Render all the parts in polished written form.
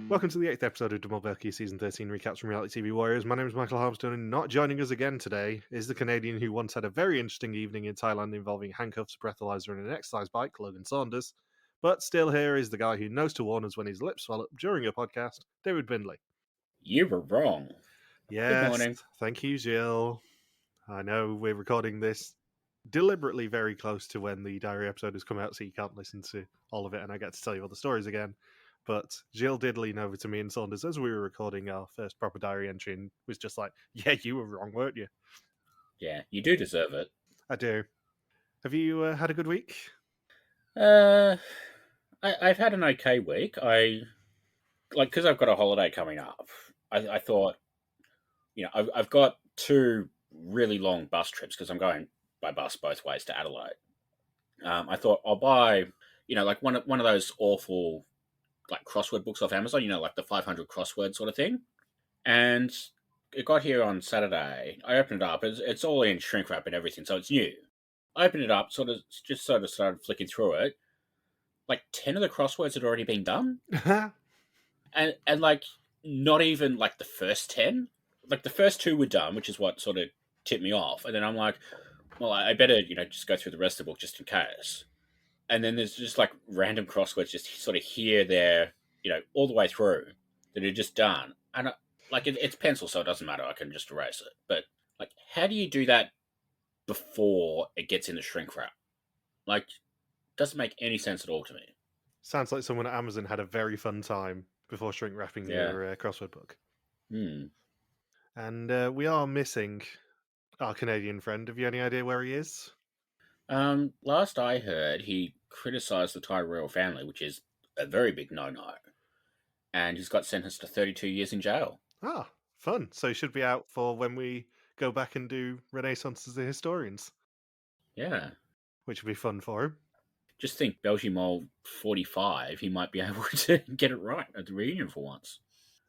Welcome to the 8th episode of Mol België Season 13 Recaps from Reality TV Warriors. My name is Michael Harmstone, and not joining us again today is the Canadian who once had a very interesting evening in Thailand involving handcuffs, a breathalyzer, and an exercise bike, Logan Saunders. But still here is the guy who knows to warn us when his lips swell up during a podcast, David Bindley. You were wrong. Yes, Good morning. thank you, Jill. I know we're recording this deliberately very close to when the diary episode has come out, so you can't listen to all of it, and I get to tell you all the stories again. But Jill did lean over to me and Saunders as we were recording our first proper diary entry and was just like, yeah, you were wrong, weren't you? Yeah, you do deserve it. I do. Have you had a good week? I've had an okay week. Because I've got a holiday coming up. I thought, I've got two really long bus trips because I'm going by bus both ways to Adelaide. I thought I'll buy, one of those awful like crossword books off Amazon. Like the 500 crossword sort of thing. And it got here on Saturday. I opened it up. It's all in shrink wrap and everything, so it's new. I opened it up, sort of started flicking through it. Like 10 of the crosswords had already been done, and like not even like the first 10. Like the first two were done, which is what sort of tipped me off. And then I'm like, well, I better just go through the rest of the book just in case. And then there's just like random crosswords just sort of here, there, all the way through that are just done. And it's pencil, so it doesn't matter. I can just erase it. But like, how do you do that before it gets in the shrink wrap? Like, doesn't make any sense at all to me. Sounds like someone at Amazon had a very fun time before shrink wrapping your crossword book. And we are missing our Canadian friend. Have you any idea where he is? Last I heard, he criticised the Thai royal family, which is a very big no-no. And he's got sentenced to 32 years in jail. Ah, fun. So he should be out for when we go back and do Renaissance as the historians. Yeah. Which would be fun for him. Just think, Belgium Mol 45, he might be able to get it right at the reunion for once.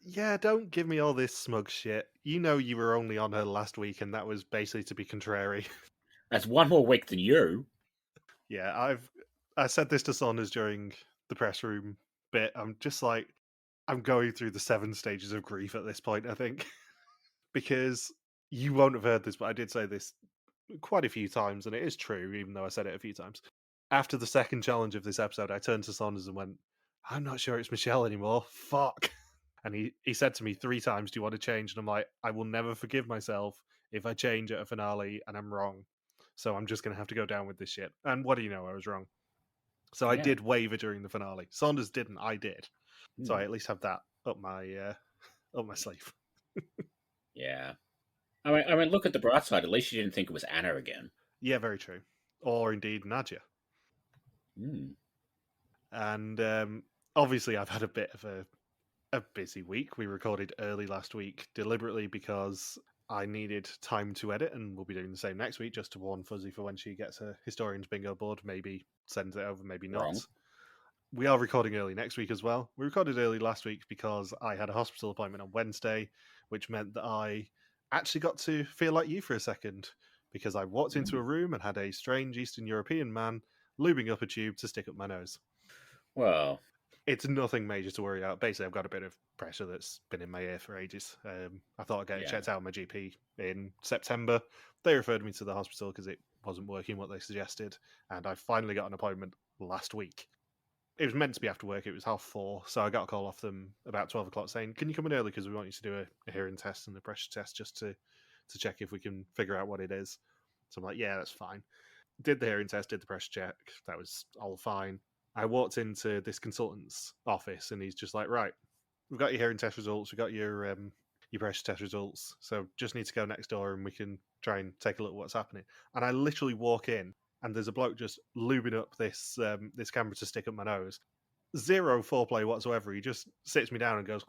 Yeah, don't give me all this smug shit. You know you were only on her last week, and that was basically to be contrary. That's one more week than you. Yeah, I said this to Saunders during the press room bit. I'm just like, I'm going through the 7 stages of grief at this point, I think. Because you won't have heard this, but I did say this quite a few times, and it is true, even though I said it a few times. After the second challenge of this episode, I turned to Saunders and went, I'm not sure it's Michelle anymore. Fuck. And he said to me 3 times, do you want to change? And I'm like, I will never forgive myself if I change at a finale and I'm wrong. So I'm just going to have to go down with this shit. And what do you know? I was wrong. So I did waver during the finale. Saunders didn't. I did. So I at least have that up my sleeve. Yeah. I mean, look at the bright side. At least you didn't think it was Anna again. Yeah, very true. Or indeed Nadia. And obviously I've had a bit of a busy week. We recorded early last week deliberately because I needed time to edit, and we'll be doing the same next week just to warn Fuzzy for when she gets her Historians Bingo board. Maybe sends it over, maybe not. Wrong. We are recording early next week as well. We recorded early last week because I had a hospital appointment on Wednesday, which meant that I actually got to feel like you for a second, because I walked into a room and had a strange Eastern European man lubing up a tube to stick up my nose. Well, it's nothing major to worry about. Basically, I've got a bit of pressure that's been in my ear for ages. I thought I'd get it checked out with my GP in September. They referred me to the hospital because it wasn't working what they suggested, and I finally got an appointment last week. It was meant to be after work. It was 4:30, so I got a call off them about 12 o'clock saying, can you come in early because we want you to do a hearing test and a pressure test just to check if we can figure out what it is. So I'm like, yeah, that's fine. Did the hearing test, did the pressure check. That was all fine. I walked into this consultant's office and he's just like, right, we've got your hearing test results, we've got your pressure test results, so just need to go next door and we can try and take a look at what's happening. And I literally walk in and there's a bloke just lubing up this camera to stick up my nose. Zero foreplay whatsoever. He just sits me down and goes,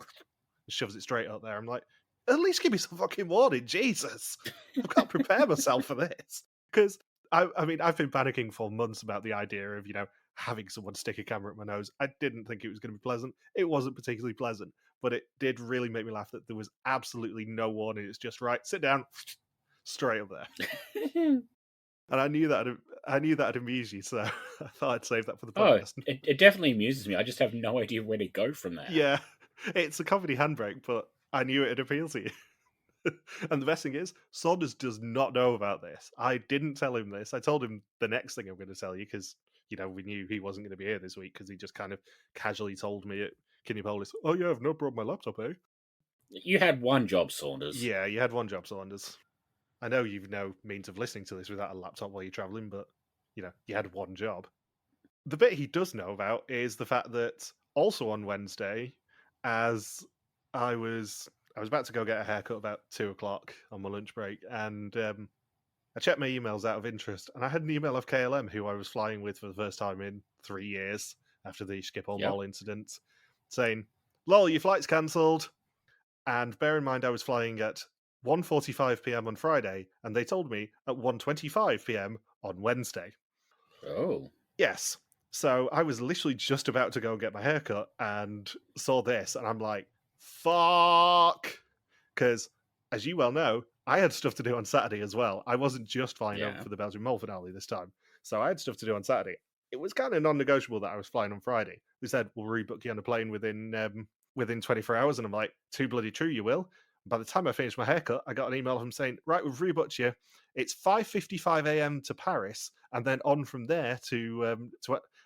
shoves it straight up there. I'm like, at least give me some fucking warning, Jesus. I've got to prepare myself for this. Because, I mean, I've been panicking for months about the idea of, having someone stick a camera at my nose. I didn't think it was going to be pleasant. It wasn't particularly pleasant, but it did really make me laugh that there was absolutely no warning. It's just, right, sit down, straight up there. And I knew that'd amuse you, so I thought I'd save that for the podcast. It definitely amuses me. I just have no idea where to go from there. Yeah. It's a comedy handbrake, but I knew it'd appeal to you. And the best thing is, Saunders does not know about this. I didn't tell him this. I told him the next thing I'm going to tell you because, we knew he wasn't going to be here this week because he just kind of casually told me at Kinepolis, oh yeah, I've not brought my laptop, eh? You had one job, Saunders. Yeah, you had one job, Saunders. I know you've no means of listening to this without a laptop while you're travelling, but, you had one job. The bit he does know about is the fact that also on Wednesday, as I was about to go get a haircut about 2 o'clock on my lunch break, and I checked my emails out of interest, and I had an email of KLM, who I was flying with for the first time in 3 years after the Schiphol Mol incident, saying, "Lol, your flight's cancelled." And bear in mind, I was flying at 1:45 p.m. on Friday, and they told me at 1:25 p.m. on Wednesday. Oh. Yes. So I was literally just about to go and get my haircut and saw this, and I'm like, fuck. Because, as you well know, I had stuff to do on Saturday as well. I wasn't just flying over for the Belgian Mole finale this time. So I had stuff to do on Saturday. It was kind of non-negotiable that I was flying on Friday. They said, we'll rebook you on a plane within 24 hours. And I'm like, too bloody true, you will. By the time I finished my haircut, I got an email from them saying, right, we've rebooked you. It's 5:55 a.m. to Paris, and then on from there to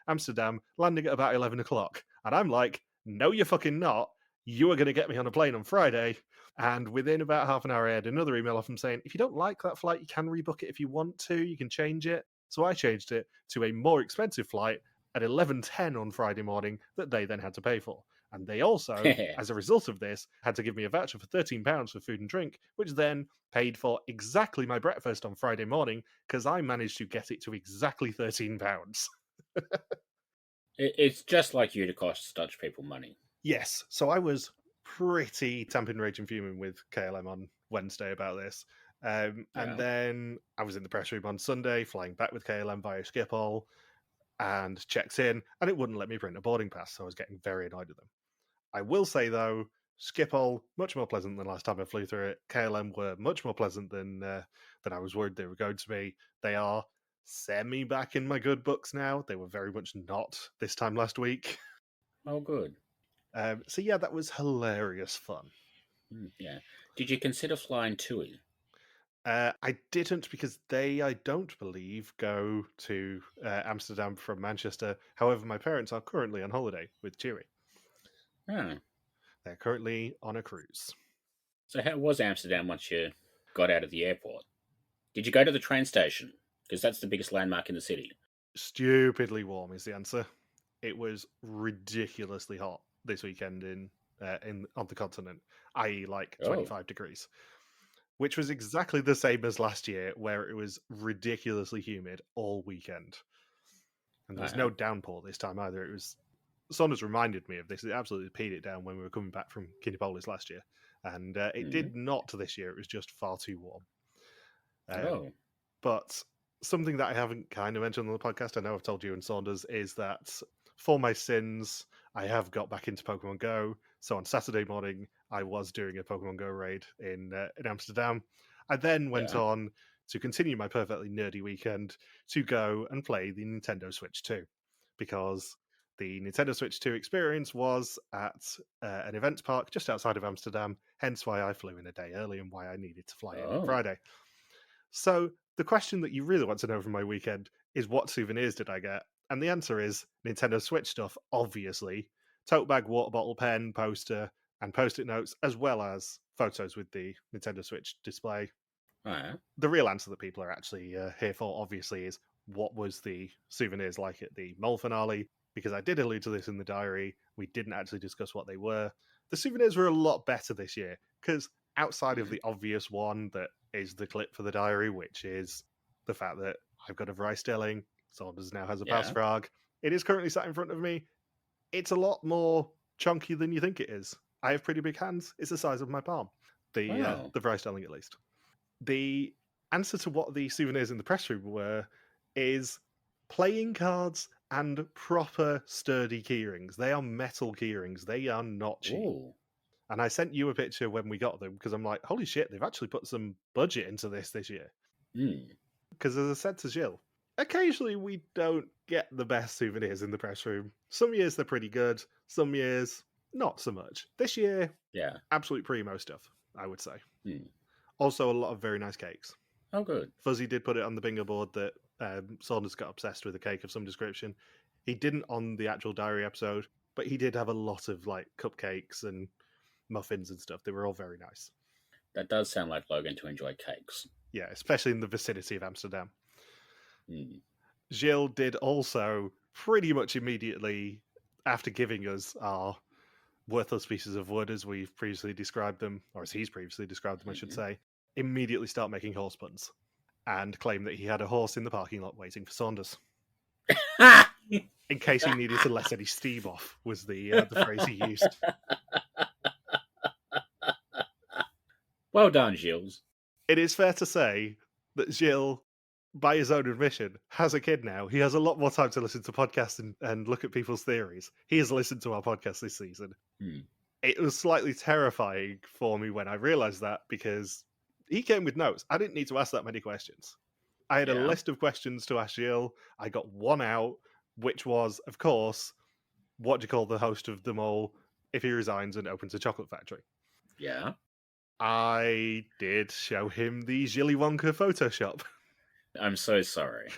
Amsterdam, landing at about 11 o'clock. And I'm like, no, you're fucking not. You are going to get me on a plane on Friday. And within about half an hour, I had another email off them saying, if you don't like that flight, you can rebook it if you want to. You can change it. So I changed it to a more expensive flight at 11:10 on Friday morning that they then had to pay for. And they also, as a result of this, had to give me a voucher for £13 for food and drink, which then paid for exactly my breakfast on Friday morning because I managed to get it to exactly £13. It's just like you to cost Dutch people money. Yes. So I was pretty tamping, raging, fuming with KLM on Wednesday about this. And then I was in the press room on Sunday, flying back with KLM via Schiphol, and checked in, and it wouldn't let me print a boarding pass, so I was getting very annoyed with them. I will say, though, Schiphol, much more pleasant than last time I flew through it. KLM were much more pleasant than I was worried they were going to be. They are semi back in my good books now. They were very much not this time last week. Oh, good. So yeah, that was hilarious fun. Yeah. Did you consider flying TUI? I didn't because I don't believe, go to Amsterdam from Manchester. However, my parents are currently on holiday with TUI. Oh. They're currently on a cruise. So how was Amsterdam once you got out of the airport? Did you go to the train station? Because that's the biggest landmark in the city. Stupidly warm is the answer. It was ridiculously hot this weekend on the continent, i.e. like 25 degrees, which was exactly the same as last year, where it was ridiculously humid all weekend. And there was no downpour this time either. It was... Saunders reminded me of this. It absolutely peed it down when we were coming back from Kinepolis last year. And it did not this year. It was just far too warm. But something that I haven't kind of mentioned on the podcast, I know I've told you and Saunders, is that for my sins, I have got back into Pokemon Go. So on Saturday morning, I was doing a Pokemon Go raid in Amsterdam. I then went on to continue my perfectly nerdy weekend to go and play the Nintendo Switch 2. Because the Nintendo Switch 2 experience was at an events park just outside of Amsterdam, hence why I flew in a day early and why I needed to fly in on Friday. So the question that you really want to know from my weekend is, what souvenirs did I get? And the answer is Nintendo Switch stuff, obviously. Tote bag, water bottle, pen, poster, and post-it notes, as well as photos with the Nintendo Switch display. The real answer that people are actually here for, obviously, is what was the souvenirs like at the Mole finale? Because I did allude to this in the diary. We didn't actually discuss what they were. The souvenirs were a lot better this year, because outside of the obvious one that is the clip for the diary, which is the fact that I've got a Vrystilling, Saunders now has a Passfrog. It is currently sat in front of me. It's a lot more chunky than you think it is. I have pretty big hands. It's the size of my palm. The Vrystilling, at least. The answer to what the souvenirs in the press room were is playing cards and proper sturdy keyrings. They are metal keyrings. They are not cheap. Ooh. And I sent you a picture when we got them because I'm like, holy shit, they've actually put some budget into this year. Because as I said to Jill, occasionally we don't get the best souvenirs in the press room. Some years they're pretty good. Some years not so much. This year, Yeah. absolute primo stuff, I would say. Hmm. Also, a lot of very nice cakes. Oh, good. Fuzzy did put it on the bingo board that Saunders got obsessed with a cake of some description. He didn't on the actual diary episode, but he did have a lot of like cupcakes and muffins and stuff. They were all very nice. That does sound like Logan to enjoy cakes. Yeah, especially in the vicinity of Amsterdam. Hmm. Gilles did also pretty much immediately after giving us our worthless pieces of wood as we've previously described them, or as he's previously described them, I should say, immediately start making horse puns and claim that he had a horse in the parking lot waiting for Saunders. In case he needed to let any steam off, was the phrase he used. Well done, Gilles. It is fair to say that Gilles, by his own admission, has a kid now. He has a lot more time to listen to podcasts and look at people's theories. He has listened to our podcast this season. It was slightly terrifying for me when I realised that, because he came with notes. I didn't need to ask that many questions. I had a list of questions to ask Gilles. I got one out, which was, of course, what do you call the host of the Mol if he resigns and opens a chocolate factory? Yeah. I did show him the Jilly Wonka Photoshop. I'm so sorry.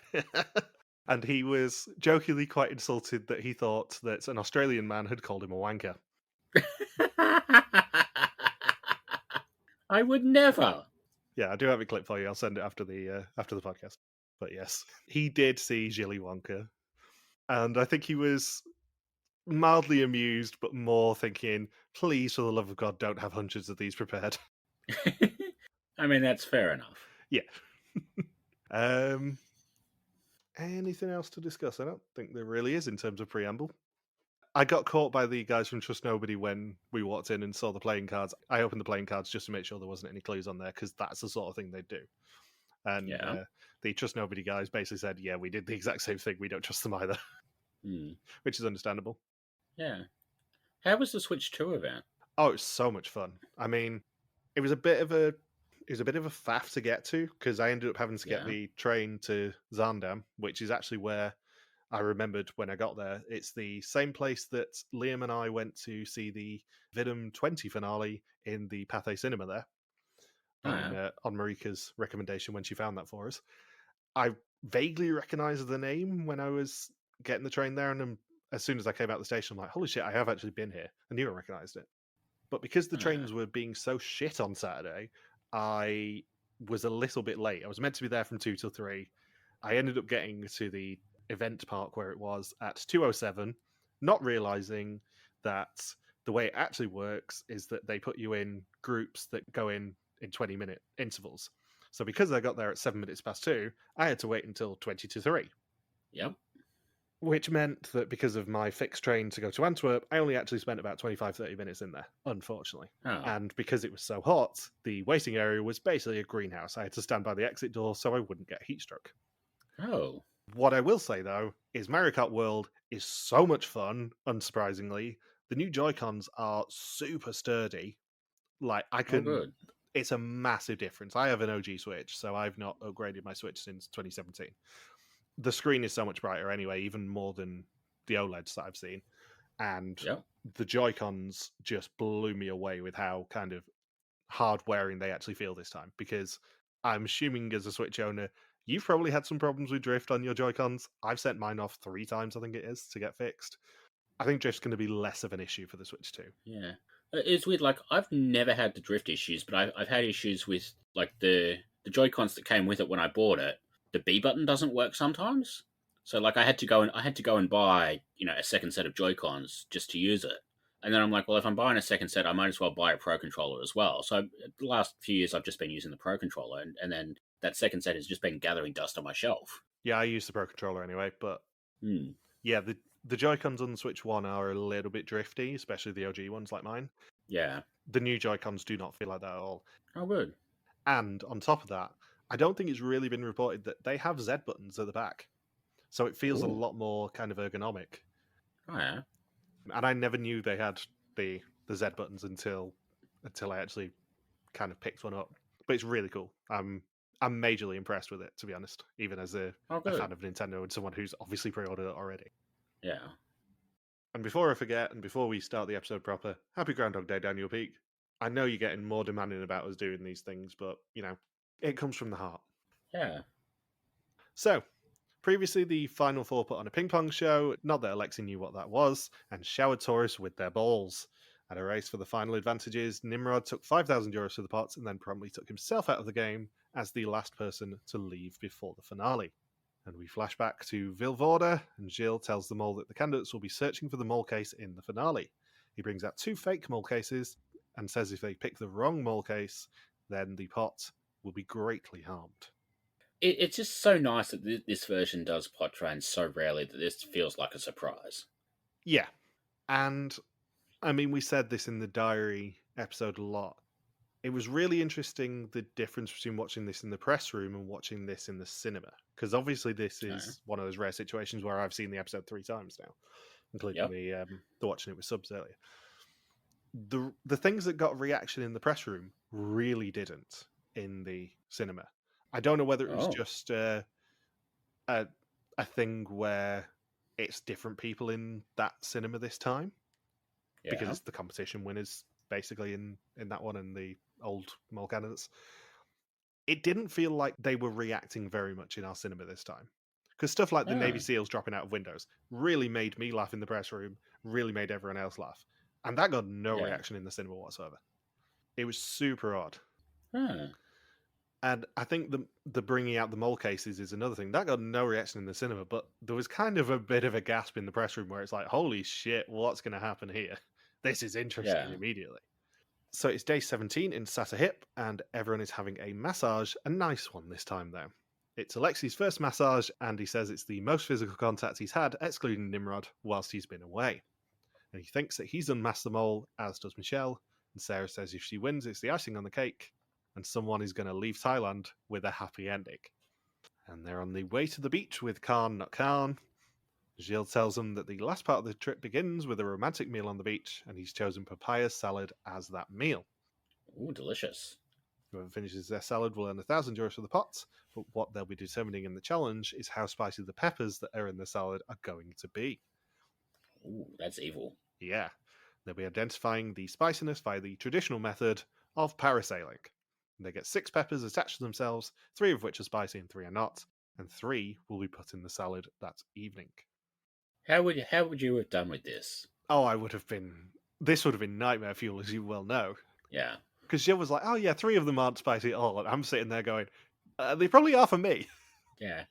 And he was jokingly quite insulted that he thought that an Australian man had called him a wanker. I would never. Yeah, I do have a clip for you. I'll send it after the podcast. But yes, he did see Jilly Wonka. And I think he was mildly amused, but more thinking, please, for the love of God, don't have hundreds of these prepared. I mean, that's fair enough. Yeah. Anything else to discuss? I don't think there really is in terms of preamble. I got caught by the guys from Trust Nobody when we walked in and saw the playing cards. I opened the playing cards just to make sure there wasn't any clues on there, because that's the sort of thing they do. And the Trust Nobody guys basically said, yeah, we did the exact same thing. We don't trust them either. Which is understandable. Yeah. How was the Switch 2 event? Oh, it's so much fun. I mean, it was a bit of a faff to get to, because I ended up having to get the train to Zaandam, which is actually where I remembered when I got there. It's the same place that Liam and I went to see the Vidum 20 finale in the Pathé Cinema there. On Marika's recommendation when she found that for us. I vaguely recognised the name when I was getting the train there, and as soon as I came out the station, I'm like, holy shit, I have actually been here. I knew I recognised it. But because the trains were being so shit on Saturday, I was a little bit late. I was meant to be there from 2 till 3. I ended up getting to the event park where it was at 2:07, not realising that the way it actually works is that they put you in groups that go in 20-minute intervals. So because I got there at 7 minutes past 2, I had to wait until 20 to 3. Yep. Which meant that because of my fixed train to go to Antwerp, I only actually spent about 25-30 minutes in there, unfortunately. And because it was so hot, the waiting area was basically a greenhouse. I had to stand by the exit door so I wouldn't get heat stroke. Oh. What I will say, though, is Mario Kart World is so much fun, unsurprisingly. The new Joy-Cons are super sturdy. Like, I can... Oh, good. It's a massive difference. I have an OG Switch, so I've not upgraded my Switch since 2017. The screen is so much brighter anyway, even more than the OLEDs that I've seen. And the Joy-Cons just blew me away with how kind of hard-wearing they actually feel this time. Because I'm assuming as a Switch owner, you've probably had some problems with drift on your Joy-Cons. I've sent mine off 3 times, I think it is, to get fixed. I think drift's going to be less of an issue for the Switch 2. Yeah. It's weird, like, I've never had the drift issues, but I've had issues with, like, the Joy-Cons that came with it when I bought it. The B button doesn't work sometimes. So, like, I had to go and buy, a second set of Joy-Cons just to use it. And then I'm like, well, if I'm buying a second set, I might as well buy a Pro Controller as well. So the last few years, I've just been using the Pro Controller, and then that second set has just been gathering dust on my shelf. Yeah, I use the Pro Controller anyway, but yeah, the Joy-Cons on the Switch 1 are a little bit drifty, especially the OG ones like mine. Yeah. The new Joy-Cons do not feel like that at all. Oh, good. And on top of that, I don't think it's really been reported that they have Z buttons at the back. So it feels a lot more kind of ergonomic. Oh, yeah. And I never knew they had the Z buttons until I actually kind of picked one up. But it's really cool. I'm majorly impressed with it, to be honest, even as a fan of Nintendo and someone who's obviously pre-ordered it already. Yeah. And before I forget, and before we start the episode proper, happy Groundhog Day, Daniel Peak. I know you're getting more demanding about us doing these things, but, it comes from the heart. Yeah. So, previously the Final Four put on a ping pong show, not that Alexi knew what that was, and showered tourists with their balls. At a race for the final advantages, Nimrod took 5,000 euros for the pots and then promptly took himself out of the game as the last person to leave before the finale. And we flash back to Vilvoorde, and Gilles tells them all that the candidates will be searching for the mole case in the finale. He brings out 2 fake mole cases and says if they pick the wrong mole case, then the pot will be greatly harmed. It's just so nice that this version does plot trains so rarely that this feels like a surprise. Yeah. And, we said this in the diary episode a lot. It was really interesting, the difference between watching this in the press room and watching this in the cinema. Because obviously this is one of those rare situations where I've seen the episode 3 times now, including the watching it with subs earlier. The things that got reaction in the press room really didn't in the cinema. I don't know whether it was just a thing where it's different people in that cinema this time. Yeah. Because it's the competition winners basically in that one and the old mole candidates. It didn't feel like they were reacting very much in our cinema this time. Because stuff like the Navy SEALs dropping out of windows really made me laugh in the press room, really made everyone else laugh. And that got no reaction in the cinema whatsoever. It was super odd. And I think the bringing out the mole cases is another thing. That got no reaction in the cinema, but there was kind of a bit of a gasp in the press room where it's like, holy shit, what's going to happen here? This is interesting immediately. So it's day 17 in Satahip, and everyone is having a massage, a nice one this time though. It's Alexi's first massage, and he says it's the most physical contact he's had, excluding Nimrod, whilst he's been away. And he thinks that he's unmasked the mole, as does Michelle, and Sarah says if she wins, it's the icing on the cake, and someone is going to leave Thailand with a happy ending. And they're on the way to the beach with Khan, not Khan. Gilles tells them that the last part of the trip begins with a romantic meal on the beach, and he's chosen papaya salad as that meal. Ooh, delicious. Whoever finishes their salad will earn 1,000 euros for the pot, but what they'll be determining in the challenge is how spicy the peppers that are in the salad are going to be. Ooh, that's evil. Yeah. They'll be identifying the spiciness by the traditional method of parasailing. They get 6 peppers attached to themselves, 3 of which are spicy and 3 are not, and 3 will be put in the salad that evening. How would you have done with this? Oh, this would have been nightmare fuel, as you well know. Yeah. Because Jill was like, oh yeah, 3 of them aren't spicy at all, and I'm sitting there going, they probably are for me. Yeah.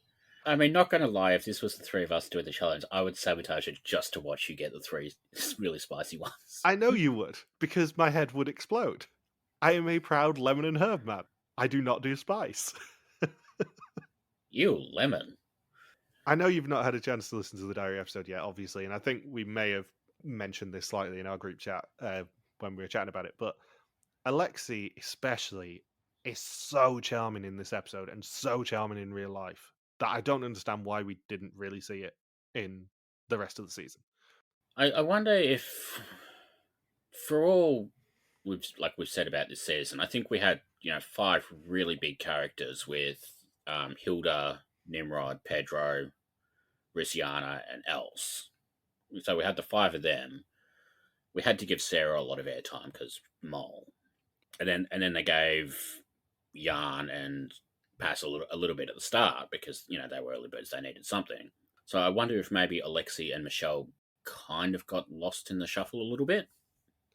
Not going to lie, if this was the 3 of us doing the challenge, I would sabotage it just to watch you get the 3 really spicy ones. I know you would, because my head would explode. I am a proud lemon and herb man. I do not do spice. You, lemon. I know you've not had a chance to listen to the diary episode yet, obviously, and I think we may have mentioned this slightly in our group chat when we were chatting about it, but Alexi especially is so charming in this episode and so charming in real life that I don't understand why we didn't really see it in the rest of the season. I wonder if, for all we've said about this season, I think we had 5 really big characters with Hilda, Nimrod, Pedro, Risiana, and Else. So we had the 5 of them. We had to give Sarah a lot of airtime because Mole, and then they gave Jan and Pass a little bit at the start because they were early birds, they needed something. So I wonder if maybe Alexi and Michelle kind of got lost in the shuffle a little bit.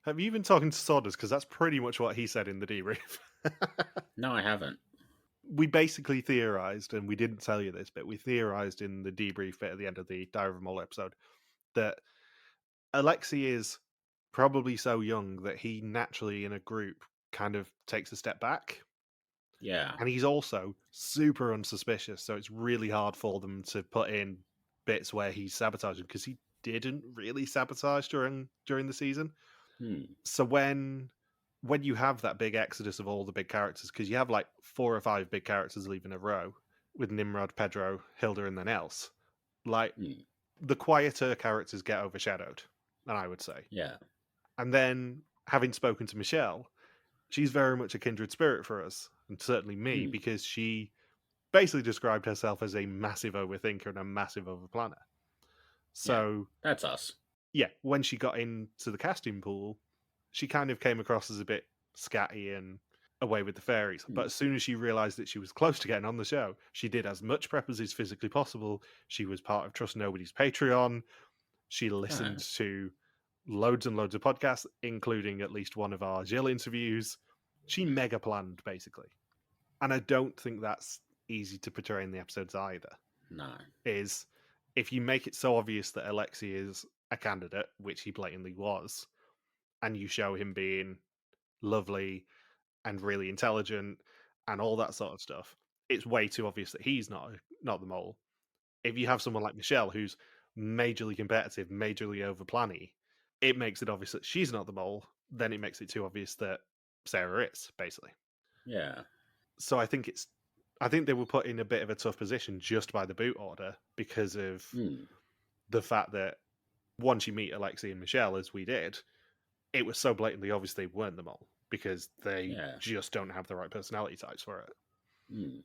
Have you been talking to Sawdust? Because that's pretty much what he said in the debrief. No, I haven't. We basically theorized, and we didn't tell you this, but we theorized in the debrief bit at the end of the Diary of a Mole episode that Alexi is probably so young that he naturally in a group kind of takes a step back. Yeah. And he's also super unsuspicious, so it's really hard for them to put in bits where he's sabotaging, because he didn't really sabotage during the season. So when you have that big exodus of all the big characters, because you have like 4 or 5 big characters leaving a row with Nimrod, Pedro, Hilda, and then Else, like the quieter characters get overshadowed, and I would say. Yeah. And then having spoken to Michelle, she's very much a kindred spirit for us, and certainly me, because she basically described herself as a massive overthinker and a massive overplanner. So that's us. yeah, when she got into the casting pool, she kind of came across as a bit scatty and away with the fairies. But as soon as she realised that she was close to getting on the show, she did as much prep as is physically possible. She was part of Trust Nobody's Patreon. She listened to loads and loads of podcasts, including at least one of our Jill interviews. She mega planned, basically. And I don't think that's easy to portray in the episodes either. No. Is if you make it so obvious that Alexei is a candidate, which he blatantly was, and you show him being lovely and really intelligent and all that sort of stuff, it's way too obvious that he's not the mole. If you have someone like Michelle who's majorly competitive, majorly over planny, it makes it obvious that she's not the mole. Then it makes it too obvious that Sarah is, basically. Yeah. So I think they were put in a bit of a tough position just by the boot order because of the fact that once you meet Alexei and Michelle, as we did, it was so blatantly obvious they weren't the mole because they just don't have the right personality types for it.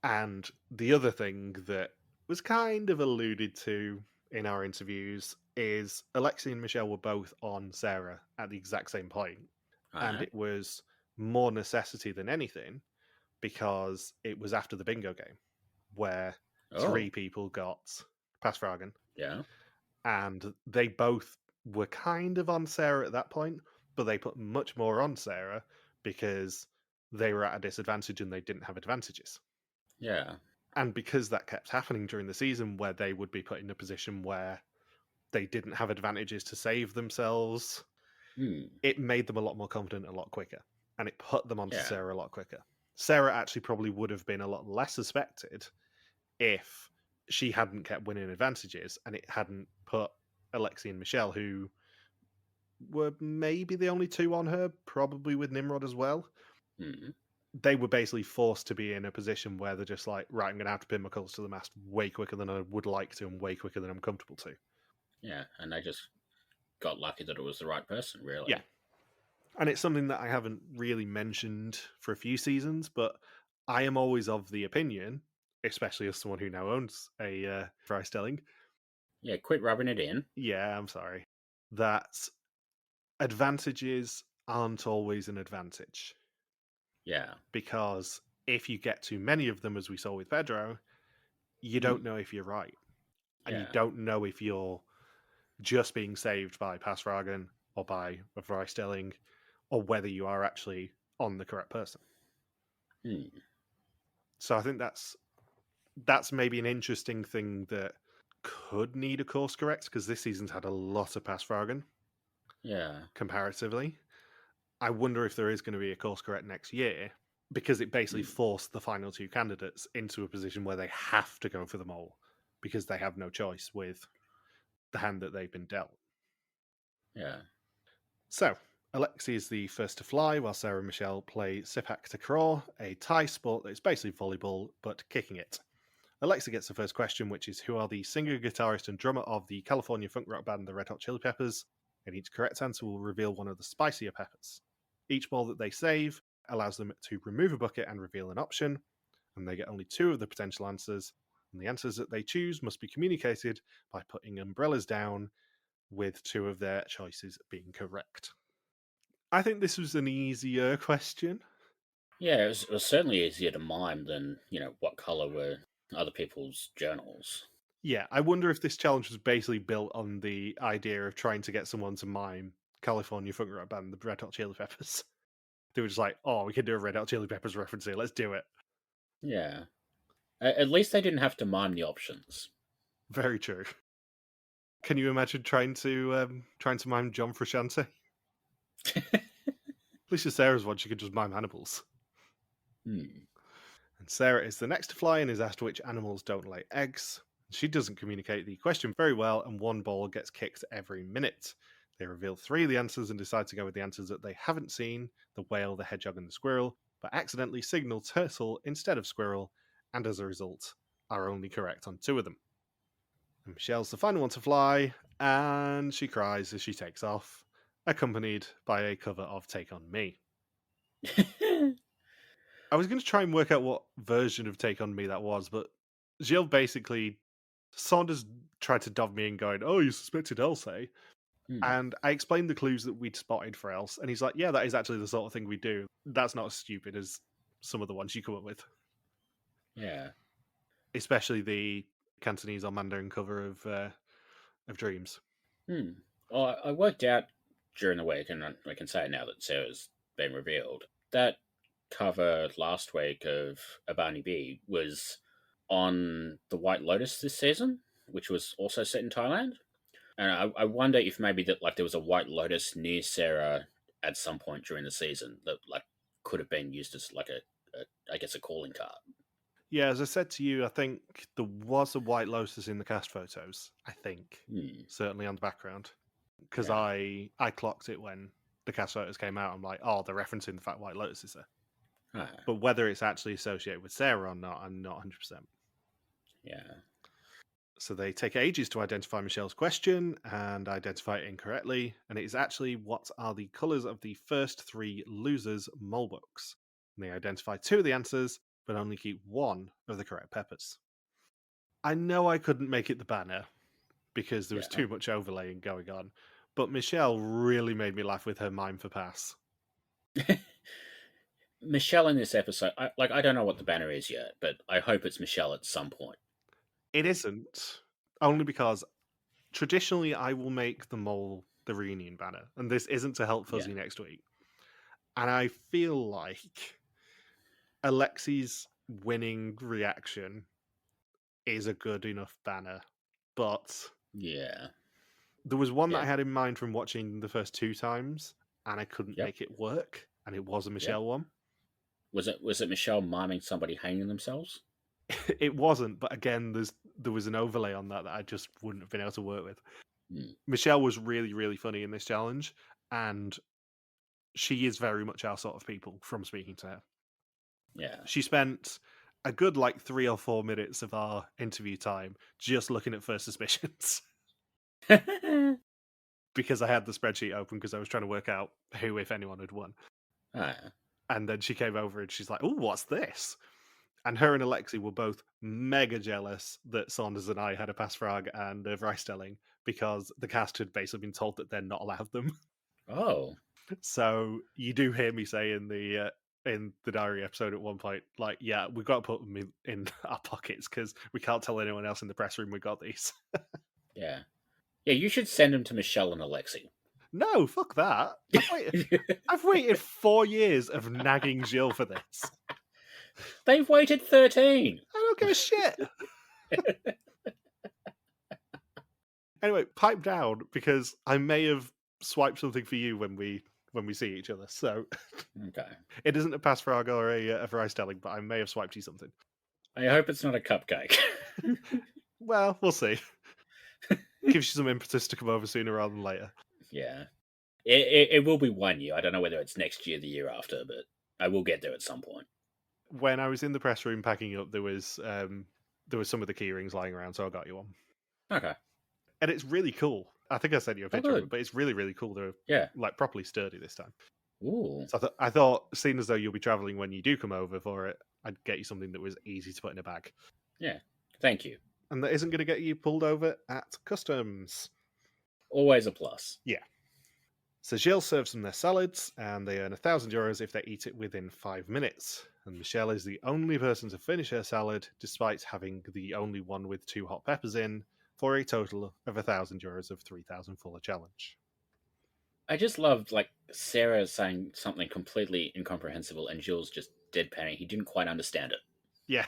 And the other thing that was kind of alluded to in our interviews is Alexei and Michelle were both on Sarah at the exact same point. And it was more necessity than anything because it was after the bingo game where 3 people got Passfragen. Yeah. And they both were kind of on Sarah at that point, but they put much more on Sarah because they were at a disadvantage and they didn't have advantages. Yeah. And because that kept happening during the season where they would be put in a position where they didn't have advantages to save themselves, it made them a lot more confident a lot quicker. And it put them onto Sarah a lot quicker. Sarah actually probably would have been a lot less suspected if she hadn't kept winning advantages and it hadn't put Alexei and Michelle, who were maybe the only 2 on her, probably with Nimrod as well. They were basically forced to be in a position where they're just like, right, I'm going to have to pin my colours to the mast way quicker than I would like to and way quicker than I'm comfortable to. Yeah, and they just got lucky that it was the right person, really. Yeah. And it's something that I haven't really mentioned for a few seasons, but I am always of the opinion, especially as someone who now owns a Freistelling. Yeah, quit rubbing it in. Yeah, I'm sorry. That advantages aren't always an advantage. Yeah. Because if you get too many of them, as we saw with Pedro, you don't know if you're right. And you don't know if you're just being saved by Passfragen or by a Freistelling, or whether you are actually on the correct person. So I think that's maybe an interesting thing that could need a course correct, because this season's had a lot of Passfragen. Yeah. Comparatively. I wonder if there is going to be a course correct next year, because it basically forced the final 2 candidates into a position where they have to go for the mole because they have no choice with the hand that they've been dealt. Yeah. So, Alexei is the first to fly, while Sarah and Michelle play Sipak Takraw, a Thai sport that is basically volleyball, but kicking it. Alexei gets the first question, which is, who are the singer, guitarist, and drummer of the California funk rock band, the Red Hot Chili Peppers? And each correct answer will reveal one of the spicier peppers. Each ball that they save allows them to remove a bucket and reveal an option, and they get only 2 of the potential answers, and the answers that they choose must be communicated by putting umbrellas down, with 2 of their choices being correct. I think this was an easier question. Yeah, it was certainly easier to mime than, what colour were other people's journals. Yeah, I wonder if this challenge was basically built on the idea of trying to get someone to mime California funk rock band, the Red Hot Chili Peppers. They were just like, we can do a Red Hot Chili Peppers reference here, let's do it. Yeah. At least they didn't have to mime the options. Very true. Can you imagine trying to mime John Frusciante? At least with Sarah's one, she could just mime animals. And Sarah is the next to fly and is asked which animals don't lay eggs. She doesn't communicate the question very well, and 1 ball gets kicked every minute. They reveal 3 of the answers and decide to go with the answers that they haven't seen, the whale, the hedgehog, and the squirrel, but accidentally signal turtle instead of squirrel, and as a result, are only correct on 2 of them. And Michelle's the final one to fly, and she cries as she takes off, accompanied by a cover of Take On Me. I was going to try and work out what version of Take On Me that was, but Gilles basically Saunders tried to dog me in going, "Oh, you suspected Elsie." And I explained the clues that we'd spotted for Else, and he's like, "Yeah, that is actually the sort of thing we do. That's not as stupid as some of the ones you come up with." Yeah. Especially the Cantonese or Mandarin cover of Dreams. Well, I worked out during the week, and I can say it now that Sarah's been revealed. That cover last week of Abani B was on the White Lotus this season, which was also set in Thailand. And I wonder if maybe that like there was a White Lotus near Sarah at some point during the season that like could have been used as like I guess a calling card. Yeah, as I said to you, I think there was a White Lotus in the cast photos. I think certainly on the background, because I clocked it when the cast photos came out. I'm like, oh, they're referencing the fact White Lotus is there. But whether it's actually associated with Sarah or not, I'm not 100%. Yeah. So they take ages to identify Michelle's question and identify it incorrectly. And it is actually what are the colours of the first 3 losers' mole books. And they identify 2 of the answers, but only keep 1 of the correct peppers. I know I couldn't make it the banner because there was too much overlaying going on. But Michelle really made me laugh with her mime for pass. Michelle in this episode, I don't know what the banner is yet, but I hope it's Michelle at some point. It isn't, only because traditionally I will make the mole the reunion banner, and this isn't to help Fuzzy next week. And I feel like Alexi's winning reaction is a good enough banner, but there was one that I had in mind from watching the first 2 times, and I couldn't make it work, and it was a Michelle one. Was it Michelle miming somebody hanging themselves? It wasn't, but again, there was an overlay on that I just wouldn't have been able to work with. Michelle was really, really funny in this challenge, and she is very much our sort of people from speaking to her. Yeah. She spent a good 3 or 4 minutes of our interview time just looking at first suspicions. Because I had the spreadsheet open because I was trying to work out who, if anyone, had won. And then she came over and she's like, "Oh, what's this?" And her and Alexi were both mega jealous that Saunders and I had a pass frag and a Vrystelling because the cast had basically been told that they're not allowed them. Oh. So you do hear me say in the diary episode at one point, we've got to put them in our pockets because we can't tell anyone else in the press room we got these. Yeah, you should send them to Michelle and Alexi. No, fuck that. I've waited 4 years of nagging Jill for this. They've waited 13. I don't give a shit. Anyway, pipe down because I may have swiped something for you when we see each other. So okay, it isn't a pass frag or a Vrystelling, but I may have swiped you something. I hope it's not a cupcake. Well, we'll see. Gives you some impetus to come over sooner rather than later. Yeah. It will be 1 year. I don't know whether it's next year, the year after, but I will get there at some point. When I was in the press room packing up, there was some of the key rings lying around, so I got you one. Okay. And it's really cool. I think I sent you a picture of it, but it's really, really cool. They're properly sturdy this time. Ooh. So I thought, seeing as though you'll be travelling when you do come over for it, I'd get you something that was easy to put in a bag. Yeah. Thank you. And that isn't going to get you pulled over at customs. Always a plus. Yeah. So Gilles serves them their salads, and they earn €1,000 if they eat it within 5 minutes. And Michelle is the only person to finish her salad, despite having the only one with 2 hot peppers in, for a total of €1,000 of 3,000 fuller challenge. I just loved Sarah saying something completely incomprehensible, and Gilles just deadpanning. He didn't quite understand it. Yeah.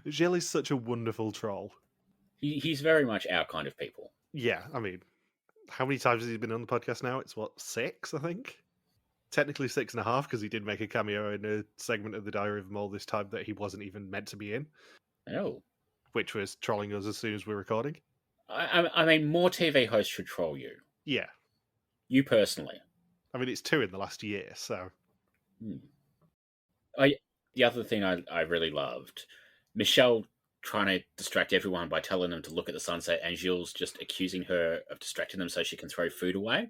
Gilles is such a wonderful troll. He's very much our kind of people. Yeah, I mean, how many times has he been on the podcast now? It's 6, I think? Technically 6.5, because he did make a cameo in a segment of the Diary of Mole this time that he wasn't even meant to be in. Oh. Which was trolling us as soon as we're recording. I mean, more TV hosts should troll you. Yeah. You personally. I mean, it's 2 in the last year, so... The other thing I really loved, Michelle trying to distract everyone by telling them to look at the sunset, and Gilles just accusing her of distracting them so she can throw food away.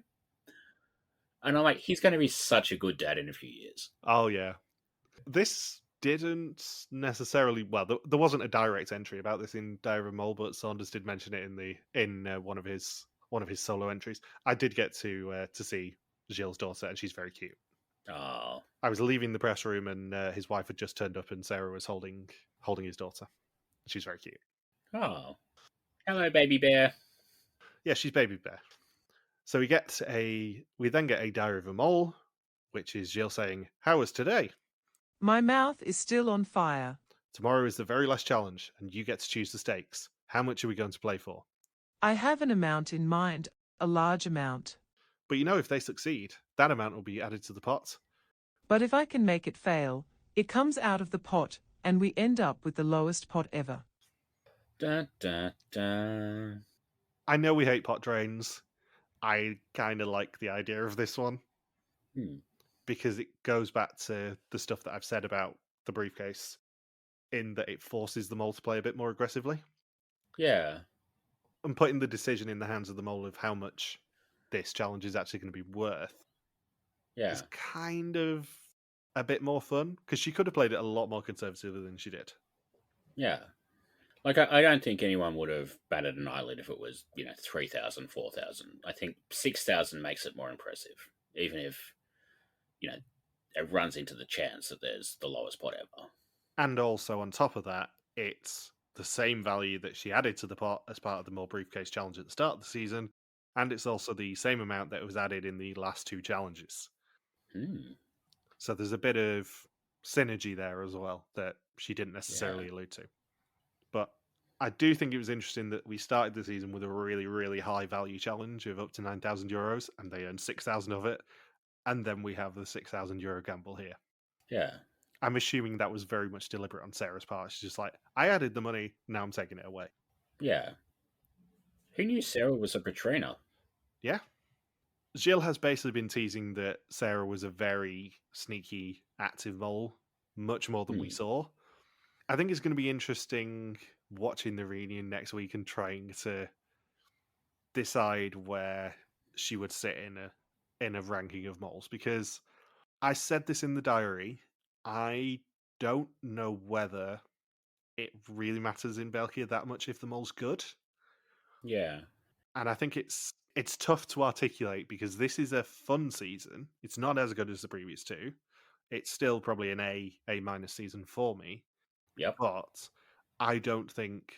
And I'm like, he's going to be such a good dad in a few years. Oh, yeah. This didn't necessarily. Well, there wasn't a direct entry about this in Diary of a Mole, but Saunders did mention it in one of his solo entries. I did get to see Gilles' daughter, and she's very cute. Oh. I was leaving the press room, and his wife had just turned up, and Sarah was holding his daughter. She's very cute. Oh. Hello, baby bear. Yeah, she's baby bear. So we then get a Diary of a Mole, which is Gilles saying, "How was today? My mouth is still on fire. Tomorrow is the very last challenge, and you get to choose the stakes. How much are we going to play for? I have an amount in mind, a large amount. But if they succeed, that amount will be added to the pot. But if I can make it fail, it comes out of the pot, and we end up with the lowest pot ever." Dun, dun, dun. I know we hate pot drains. I kind of like the idea of this one. Because it goes back to the stuff that I've said about the briefcase, in that it forces the mole to play a bit more aggressively. Yeah. And putting the decision in the hands of the mole of how much this challenge is actually going to be worth is kind of a bit more fun, because she could have played it a lot more conservatively than she did. Yeah. Like, I don't think anyone would have batted an eyelid if it was, 3,000, 4,000. I think 6,000 makes it more impressive, even if, it runs into the chance that there's the lowest pot ever. And also, on top of that, it's the same value that she added to the pot as part of the Mole Briefcase Challenge at the start of the season, and it's also the same amount that was added in the last two challenges. So there's a bit of synergy there as well that she didn't necessarily allude to. But I do think it was interesting that we started the season with a really, really high value challenge of up to €9,000, and they earned 6,000 of it. And then we have the €6,000 gamble here. Yeah. I'm assuming that was very much deliberate on Sarah's part. She's just like, I added the money, now I'm taking it away. Yeah. Who knew Sarah was a Katrina? Yeah. Gilles has basically been teasing that Sarah was a very sneaky, active mole, much more than we saw. I think it's going to be interesting watching the reunion next week and trying to decide where she would sit in a ranking of moles, because I said this in the diary, I don't know whether it really matters in België that much if the mole's good. Yeah. And I think it's tough to articulate, because this is a fun season. It's not as good as the previous two. It's still probably an A- season for me. Yep. But I don't think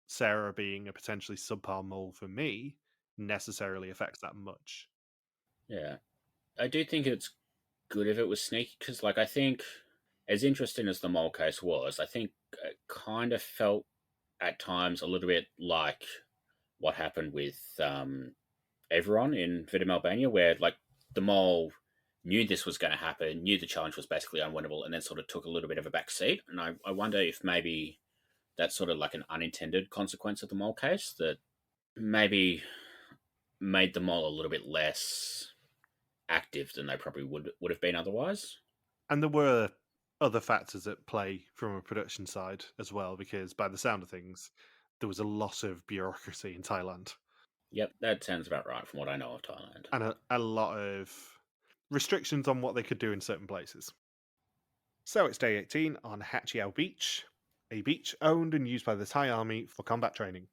Sarah being a potentially subpar mole for me necessarily affects that much. Yeah. I do think it's good if it was sneaky, because, I think, as interesting as the mole case was, I think it kind of felt at times a little bit like what happened with everyone in Vidam Albania, where, the mole knew this was going to happen, knew the challenge was basically unwinnable, and then sort of took a little bit of a back seat. And I wonder if maybe that's sort of like an unintended consequence of the mole case, that maybe made the mole a little bit less active than they probably would have been otherwise. And there were other factors at play from a production side as well, because by the sound of things, there was a lot of bureaucracy in Thailand. Yep, that sounds about right from what I know of Thailand. And a lot of restrictions on what they could do in certain places. So it's day 18 on Hachiao Beach, a beach owned and used by the Thai army for combat training.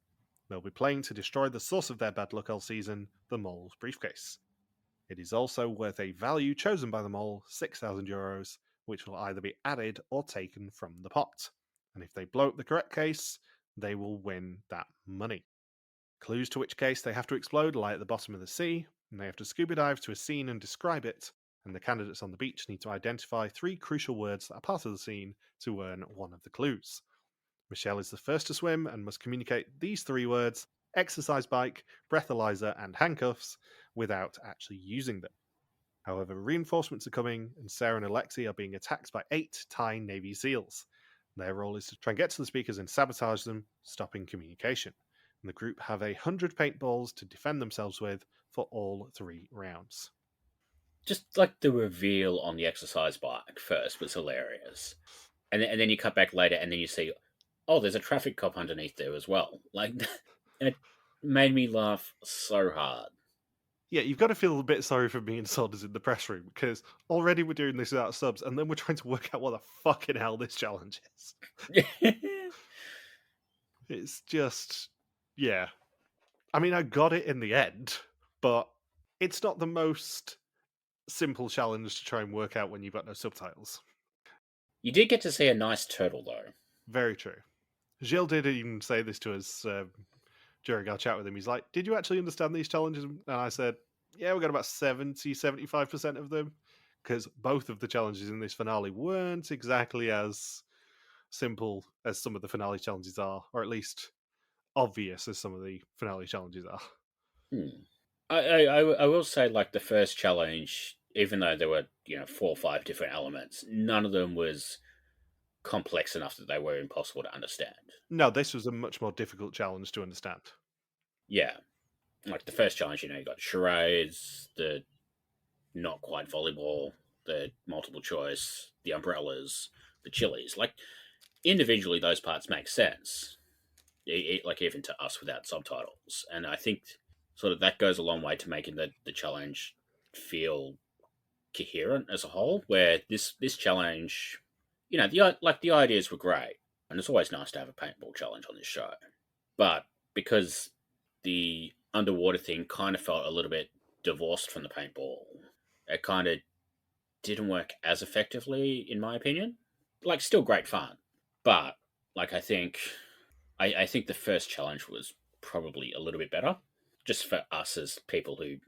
They'll be playing to destroy the source of their bad luck all season, the mole's briefcase. It is also worth a value chosen by the mole, €6,000, which will either be added or taken from the pot. And if they blow up the correct case, they will win that money. Clues to which case they have to explode lie at the bottom of the sea, and they have to scuba dive to a scene and describe it, and the candidates on the beach need to identify 3 crucial words that are part of the scene to earn one of the clues. Michelle is the first to swim and must communicate these 3 words, exercise bike, breathalyzer, and handcuffs, without actually using them. However, reinforcements are coming, and Sarah and Alexi are being attacked by 8 Thai Navy SEALs. Their role is to try and get to the speakers and sabotage them, stopping communication. And the group have 100 paintballs to defend themselves with for all 3 rounds. Just the reveal on the exercise bike first was hilarious. And then you cut back later and then you see, oh, there's a traffic cop underneath there as well. It made me laugh so hard. Yeah, you've got to feel a bit sorry for me and Saunders in the press room because already we're doing this without subs, and then we're trying to work out what the fucking hell this challenge is. It's just, yeah. I mean, I got it in the end, but it's not the most simple challenge to try and work out when you've got no subtitles. You did get to see a nice turtle, though. Very true. Gilles did even say this to us during our chat with him. He's like, did you actually understand these challenges? And I said, yeah, we got about 75% of them, because both of the challenges in this finale weren't exactly as simple as some of the finale challenges are, or at least obvious as some of the finale challenges are. I will say, like, the first challenge, even though there were 4 or 5 different elements, none of them was complex enough that they were impossible to understand. No, this was a much more difficult challenge to understand. Yeah, like the first challenge, you got charades, the not quite volleyball, the multiple choice, the umbrellas, the chilies. Like, individually, those parts make sense. Like, even to us without subtitles. And I think sort of that goes a long way to making the challenge feel coherent as a whole, where this challenge, the ideas were great. And it's always nice to have a paintball challenge on this show. But because the underwater thing kind of felt a little bit divorced from the paintball, it kind of didn't work as effectively, in my opinion. Like, still great fun. But, like, I think the first challenge was probably a little bit better, just for us as people who,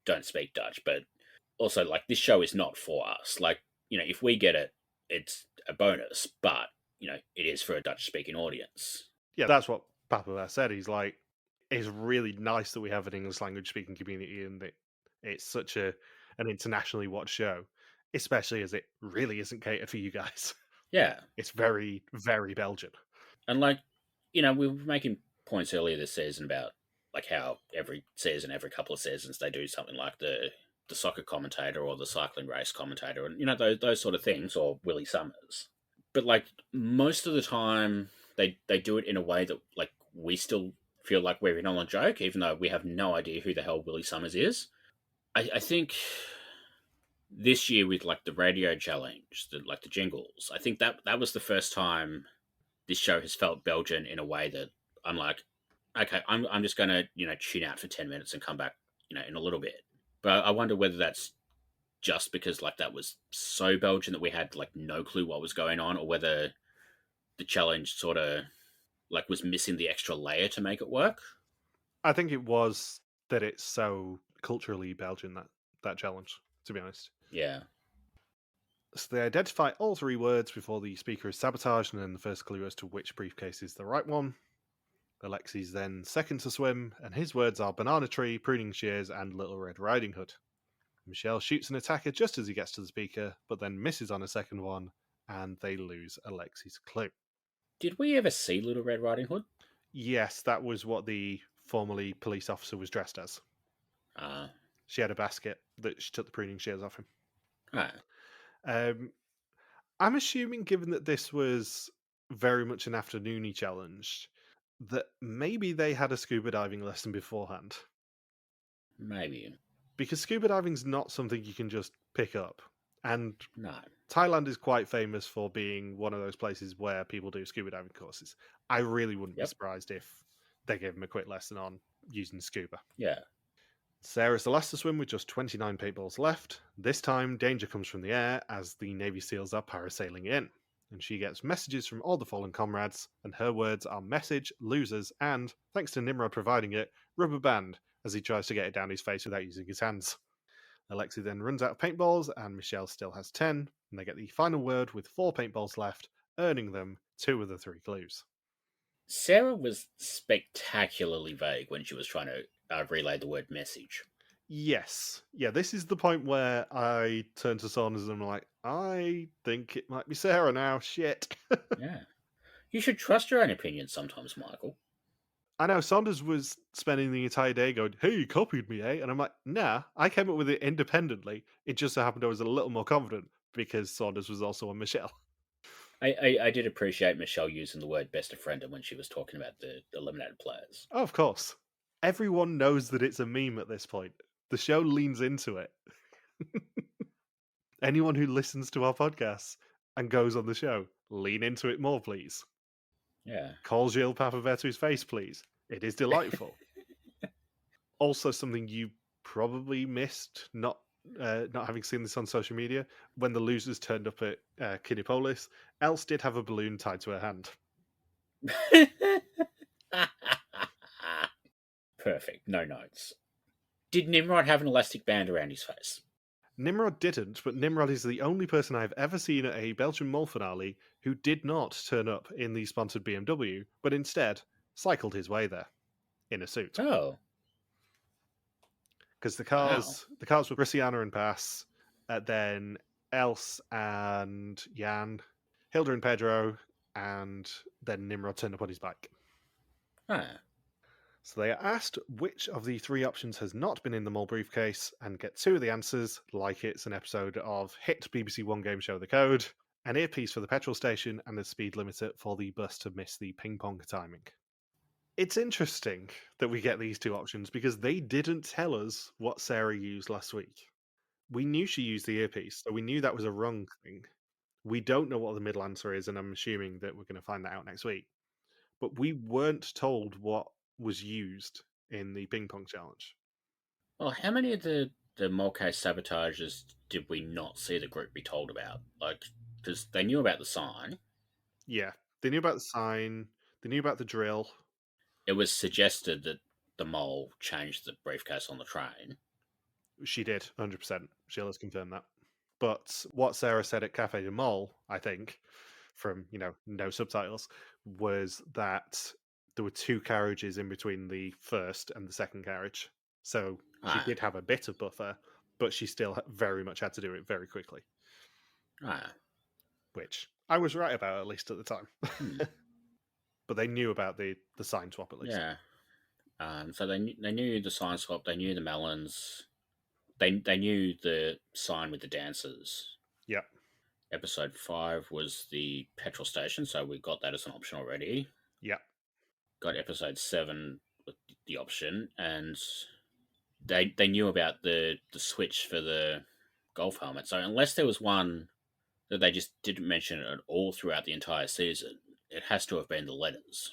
don't speak Dutch. But also, like, this show is not for us. Like, if we get it, it's a bonus. But, it is for a Dutch-speaking audience. Yeah, that's what Papa said. He's like, it's really nice that we have an English language speaking community and that it's such an internationally watched show, especially as it really isn't catered for you guys. Yeah. It's very, very Belgian. And, like, we were making points earlier this season about, like, how every season, every couple of seasons, they do something like the soccer commentator or the cycling race commentator, and, those sort of things, or Willie Summers. But, like, most of the time, they do it in a way that, like, we still feel like we're in on a joke, even though we have no idea who the hell Willie Summers is. I think this year with, like, the radio challenge, the jingles, I think that was the first time this show has felt Belgian in a way that I'm like, okay, I'm just going to, tune out for 10 minutes and come back, in a little bit. But I wonder whether that's just because, like, that was so Belgian that we had, like, no clue what was going on, or whether the challenge sort of, like, was missing the extra layer to make it work. I think it was that it's so culturally Belgian, that challenge, to be honest. Yeah. So they identify all 3 words before the speaker is sabotaged, and then the first clue as to which briefcase is the right one. Alexi's then second to swim, and his words are banana tree, pruning shears, and Little Red Riding Hood. Michelle shoots an attacker just as he gets to the speaker, but then misses on a second one, and they lose Alexi's clue. Did we ever see Little Red Riding Hood? Yes, that was what the formerly police officer was dressed as. She had a basket that she took the pruning shears off him. I'm assuming, given that this was very much an afternoony challenge, that maybe they had a scuba diving lesson beforehand. Maybe. Because scuba diving's not something you can just pick up. And no. Thailand is quite famous for being one of those places where people do scuba diving courses. I really wouldn't be surprised if they gave him a quick lesson on using scuba. Yeah. Sarah's the last to swim with just 29 paintballs left. This time, danger comes from the air as the Navy SEALs are parasailing in. And she gets messages from all the fallen comrades, and her words are message, losers, and, thanks to Nimrod providing it, rubber band, as he tries to get it down his face without using his hands. Alexi then runs out of paintballs, and Michelle still has 10, and they get the final word with 4 paintballs left, earning them 2 of the 3 clues. Sarah was spectacularly vague when she was trying to relay the word message. Yes. Yeah, this is the point where I turn to Saunders and I'm like, I think it might be Sarah now. Shit. Yeah. You should trust your own opinion sometimes, Michael. I know Saunders was spending the entire day going, hey, you copied me, eh? And I'm like, nah, I came up with it independently. It just so happened I was a little more confident because Saunders was also on Michelle. I did appreciate Michelle using the word best of friend when she was talking about the eliminated players. Oh, of course. Everyone knows that it's a meme at this point. The show leans into it. Anyone who listens to our podcasts and goes on the show, lean into it more, please. Yeah. Call Gilles Papavert to his face, please. It is delightful. Also, something you probably missed, not having seen this on social media, when the losers turned up at Kinepolis, Else did have a balloon tied to her hand. Perfect. No notes. Did Nimrod have an elastic band around his face? Nimrod didn't, but Nimrod is the only person I've ever seen at a Belgian mole finale who did not turn up in the sponsored BMW, but instead cycled his way there in a suit. Oh. Because the cars were Brissiana and Pass, then Else and Jan, Hilda and Pedro, and then Nimrod turned up on his bike. Ah. So they are asked which of the three options has not been in the mole briefcase and get two of the answers, like it's an episode of hit BBC One game show The Code, an earpiece for the petrol station, and a speed limiter for the bus to miss the ping pong timing. It's interesting that we get these two options because they didn't tell us what Sarah used last week. We knew she used the earpiece, so we knew that was a wrong thing. We don't know what the middle answer is, and I'm assuming that we're going to find that out next week. But we weren't told what was used in the ping pong challenge. Well, how many of the Molcase sabotages did we not see the group be told about? Like, because they knew about the sign. Yeah, they knew about the sign. They knew about the drill. It was suggested that the mole changed the briefcase on the train. She did, 100%. She'll has confirmed that. But what Sarah said at Cafe de Mol, I think, from, no subtitles, was that there were two carriages in between the first and the second carriage. So she did have a bit of buffer, but she still very much had to do it very quickly. Which I was right about, at least at the time. But they knew about the sign swap, at least. Yeah. So they knew the sign swap, they knew the melons, they knew the sign with the dancers. Yep. Episode 5 was the petrol station, so we got that as an option already. Yep. Got episode 7 with the option, and they knew about the switch for the golf helmet. So unless there was one that they just didn't mention at all throughout the entire season, it has to have been the letters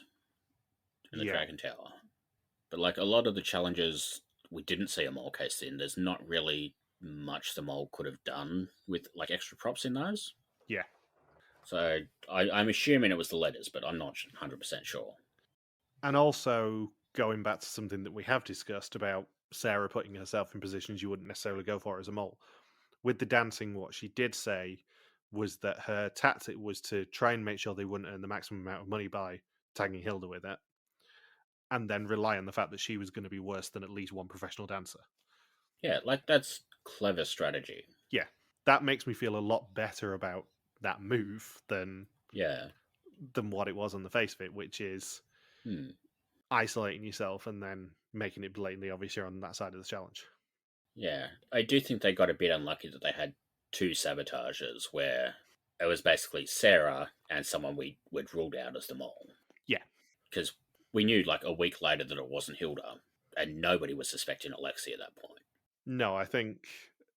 in the Dragon Tower. But like a lot of the challenges, we didn't see a mole case in. There's not really much the mole could have done with like extra props in those. Yeah. So I'm assuming it was the letters, but I'm not 100% sure. And also going back to something that we have discussed about Sarah putting herself in positions you wouldn't necessarily go for as a mole. With the dancing, what she did say was that her tactic was to try and make sure they wouldn't earn the maximum amount of money by tagging Hilda with it, and then rely on the fact that she was going to be worse than at least one professional dancer. Yeah, like that's clever strategy. Yeah, that makes me feel a lot better about that move than what it was on the face of it, which is isolating yourself and then making it blatantly obvious you're on that side of the challenge. Yeah, I do think they got a bit unlucky that they had two sabotages where it was basically Sarah and someone we'd ruled out as the mole. Yeah. Because we knew like a week later that it wasn't Hilda, and nobody was suspecting Alexi at that point. No, I think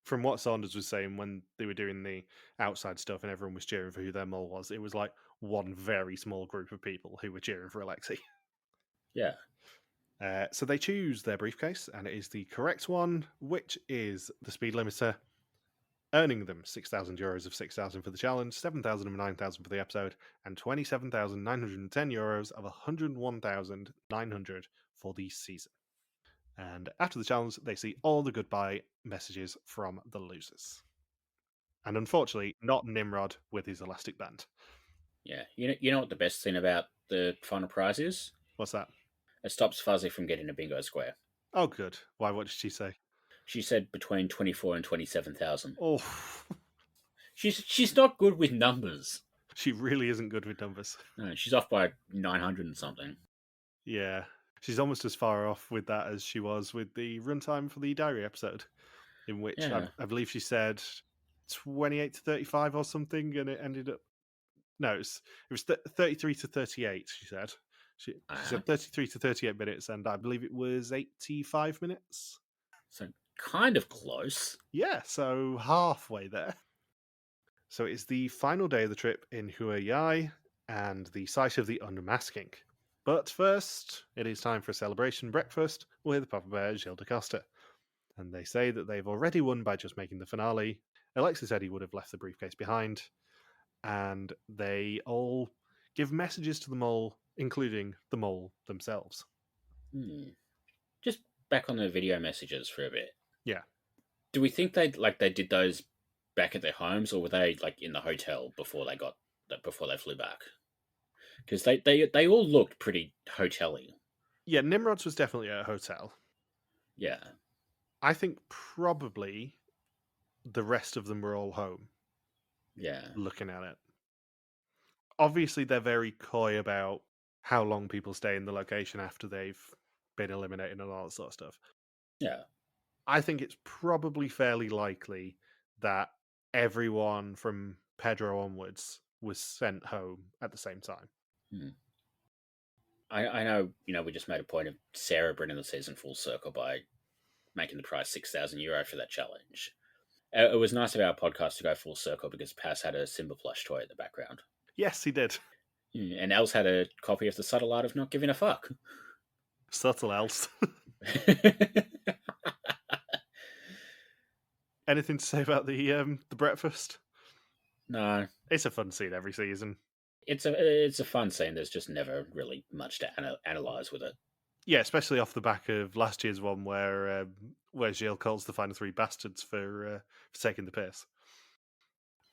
from what Saunders was saying when they were doing the outside stuff and everyone was cheering for who their mole was, it was like one very small group of people who were cheering for Alexi. Yeah. So they choose their briefcase, and it is the correct one, which is the speed limiter, earning them €6,000 of 6,000 for the challenge, 7,000 of 9,000 for the episode, and 27,910 euros of 101,900 for the season. And after the challenge, they see all the goodbye messages from the losers. And unfortunately, not Nimrod with his elastic band. Yeah. You know what the best thing about the final prize is? What's that? It stops Fuzzy from getting a bingo square. Oh, good. Why? What did she say? She said between 24 and 27,000. Oh. She's not good with numbers. She really isn't good with numbers. No, she's off by 900 and something. Yeah. She's almost as far off with that as she was with the runtime for the diary episode, in which I believe she said 28 to 35 or something, and it ended up... No, it was 33 to 38, she said. She said 33 to 38 minutes, and I believe it was 85 minutes. So kind of close. Yeah, so halfway there. So it's the final day of the trip in Huayai and the site of the unmasking. But first, it is time for a celebration breakfast with Papa Bear Gilles de Costa. And they say that they've already won by just making the finale. Alexis said he would have left the briefcase behind. And they all give messages to the mole, including the mole themselves. Just back on the video messages for a bit. Yeah. Do we think they did those back at their homes, or were they like in the hotel before they flew back? Because they all looked pretty hotel-y. Yeah, Nimrod's was definitely at a hotel. Yeah. I think probably the rest of them were all home. Yeah. Looking at it. Obviously, they're very coy about how long people stay in the location after they've been eliminated and all that sort of stuff. Yeah. I think it's probably fairly likely that everyone from Pedro onwards was sent home at the same time. I know, we just made a point of Sarah bringing the season full circle by making the prize €6,000 for that challenge. It was nice of our podcast to go full circle because Paz had a Simba plush toy in the background. Yes, he did. And Els had a copy of The Subtle Art of Not Giving a Fuck. Subtle Els. Anything to say about the breakfast? No. It's a fun scene every season. It's a fun scene. There's just never really much to analyze with it. Yeah, especially off the back of last year's one where Gilles calls the final three bastards for taking the piss.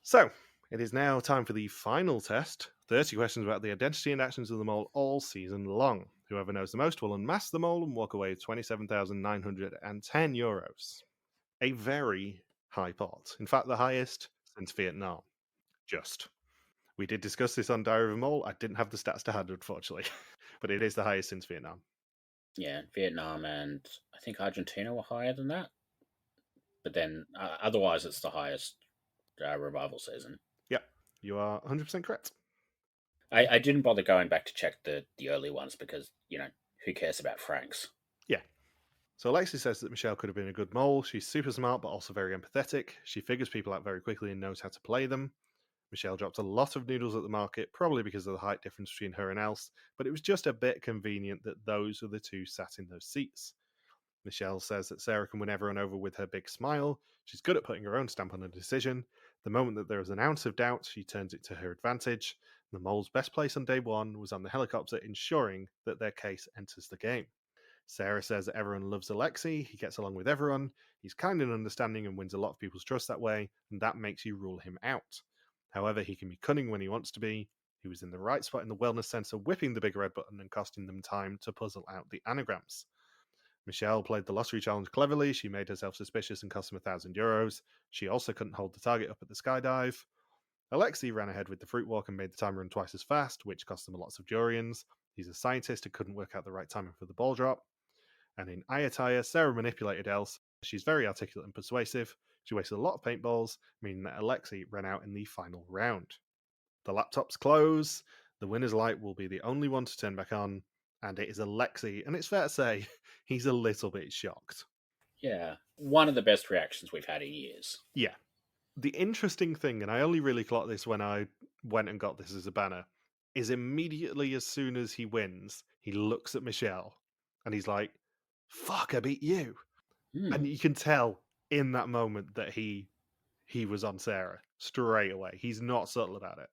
So, it is now time for the final test. 30 questions about the identity and actions of the mole all season long. Whoever knows the most will unmask the mole and walk away with €27,910. A very high pot. In fact, the highest since Vietnam. Just. We did discuss this on Diary of a Mole. I didn't have the stats to hand, unfortunately. But it is the highest since Vietnam. Yeah, Vietnam and I think Argentina were higher than that. But then, otherwise, it's the highest revival season. Yep, you are 100% correct. I didn't bother going back to check the early ones because, who cares about Franks? Yeah. So Alexis says that Michelle could have been a good mole. She's super smart, but also very empathetic. She figures people out very quickly and knows how to play them. Michelle dropped a lot of noodles at the market, probably because of the height difference between her and Els, but it was just a bit convenient that those were the two sat in those seats. Michelle says that Sarah can win everyone over with her big smile. She's good at putting her own stamp on a decision. The moment that there is an ounce of doubt, she turns it to her advantage. The mole's best place on day one was on the helicopter, ensuring that their case enters the game. Sarah says that everyone loves Alexei. He gets along with everyone. He's kind and understanding and wins a lot of people's trust that way, and that makes you rule him out. However, he can be cunning when he wants to be. He was in the right spot in the wellness center, whipping the big red button and costing them time to puzzle out the anagrams. Michelle played the lottery challenge cleverly. She made herself suspicious and cost him €1,000. She also couldn't hold the target up at the skydive. Alexei ran ahead with the fruit walk and made the time run twice as fast, which cost them lots of durians. He's a scientist who couldn't work out the right timing for the ball drop. And in Ayataya, Sarah manipulated Els. She's very articulate and persuasive. She wasted a lot of paintballs, meaning that Alexei ran out in the final round. The laptops close. The winner's light will be the only one to turn back on, and it is Alexei, and it's fair to say he's a little bit shocked. Yeah, one of the best reactions we've had in years. Yeah. The interesting thing, and I only really clocked this when I went and got this as a banner, is immediately as soon as he wins, he looks at Michelle, and he's like, fuck, I beat you. And you can tell in that moment that he was on Sarah straight away. He's not subtle about it.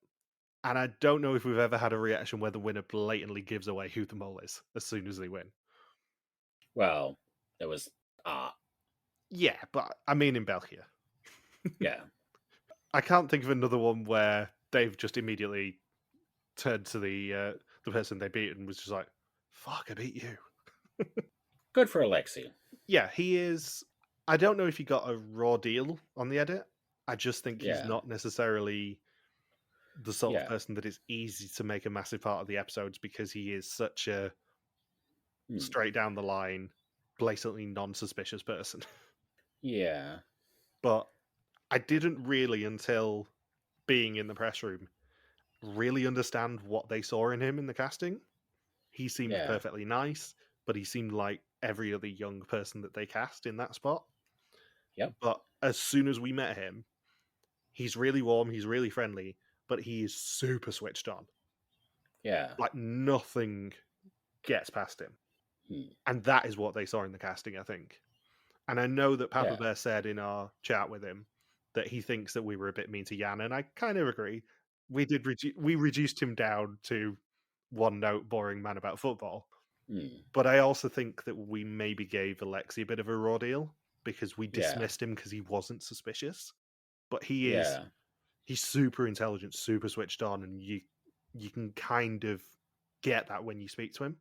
And I don't know if we've ever had a reaction where the winner blatantly gives away who the mole is as soon as they win. Well, there was art. Yeah, but I mean in Belgium. Yeah. I can't think of another one where they've just immediately turned to the person they beat and was just like, fuck, I beat you. Good for Alexei. Yeah, he is. I don't know if he got a raw deal on the edit. I just think he's not necessarily the sort of person that is easy to make a massive part of the episodes because he is such a straight down the line, blatantly non-suspicious person. Yeah. But I didn't really, until being in the press room, really understand what they saw in him in the casting. he seemed Yeah. perfectly nice, but he seemed like every other young person that they cast in that spot. Yep. But as soon as we met him, he's really warm, he's really friendly, but he is super switched on. Yeah. Like nothing gets past him. Hmm. And that is what they saw in the casting, I think. And I know that Papa Yeah. Bear said in our chat with him that he thinks that we were a bit mean to Jan, and I kind of agree. We did we reduced him down to one note, boring man about football. Hmm. But I also think that we maybe gave Alexi a bit of a raw deal because we Yeah. dismissed him because he wasn't suspicious. But he's super intelligent, super switched on, and you can kind of get that when you speak to him.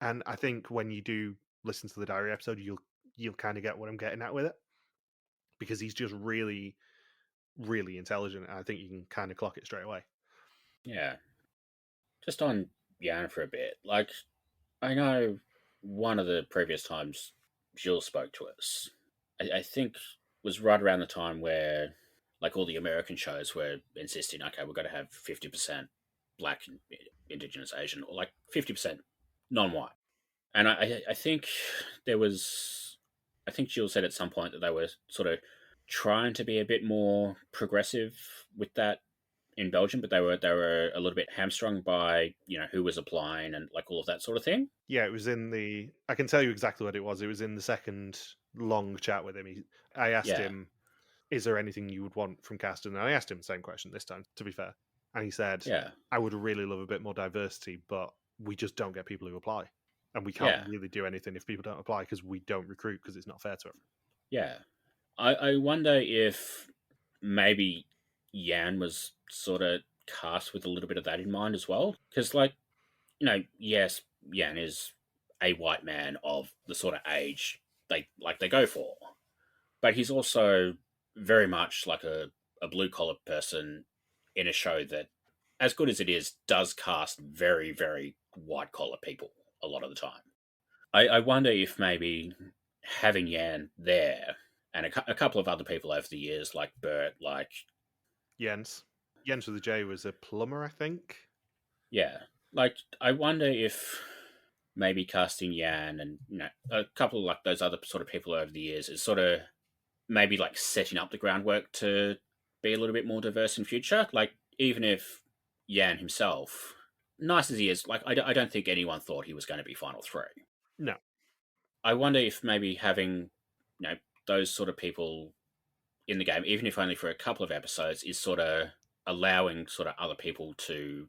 And I think when you do listen to the diary episode, you'll kind of get what I'm getting at with it, because he's just really, really intelligent. And I think you can kind of clock it straight away. Yeah. Just on Jan for a bit. Like, I know one of the previous times Jill spoke to us, I think was right around the time where, like, all the American shows were insisting, okay, we've got to have 50% Black and Indigenous Asian, or like 50% non-white. And I think there was, I think Jill said at some point that they were sort of trying to be a bit more progressive with that in Belgium, but they were a little bit hamstrung by who was applying and like all of that sort of thing. Yeah, it was in the. I can tell you exactly what it was. It was in the second long chat with him. I asked him, "Is there anything you would want from casting?" And I asked him the same question this time, to be fair. And he said, "I would really love a bit more diversity, but we just don't get people who apply, and we can't really do anything if people don't apply because we don't recruit because it's not fair to everyone." Yeah, I wonder if maybe Jan was sort of cast with a little bit of that in mind as well, because yes, Jan is a white man of the sort of age they go for, but he's also very much like a blue collar person in a show that, as good as it is, does cast very, very white collar people a lot of the time. I wonder if maybe having Jan there and a couple of other people over the years, like Bert, like Jens with a J was a plumber, I think. Yeah, like I wonder if maybe casting Jan and a couple of like those other sort of people over the years is sort of maybe like setting up the groundwork to be a little bit more diverse in future. Like even if Jan himself, nice as he is, like I don't think anyone thought he was going to be final three. No. I wonder if maybe having those sort of people in the game, even if only for a couple of episodes, is sort of allowing sort of other people to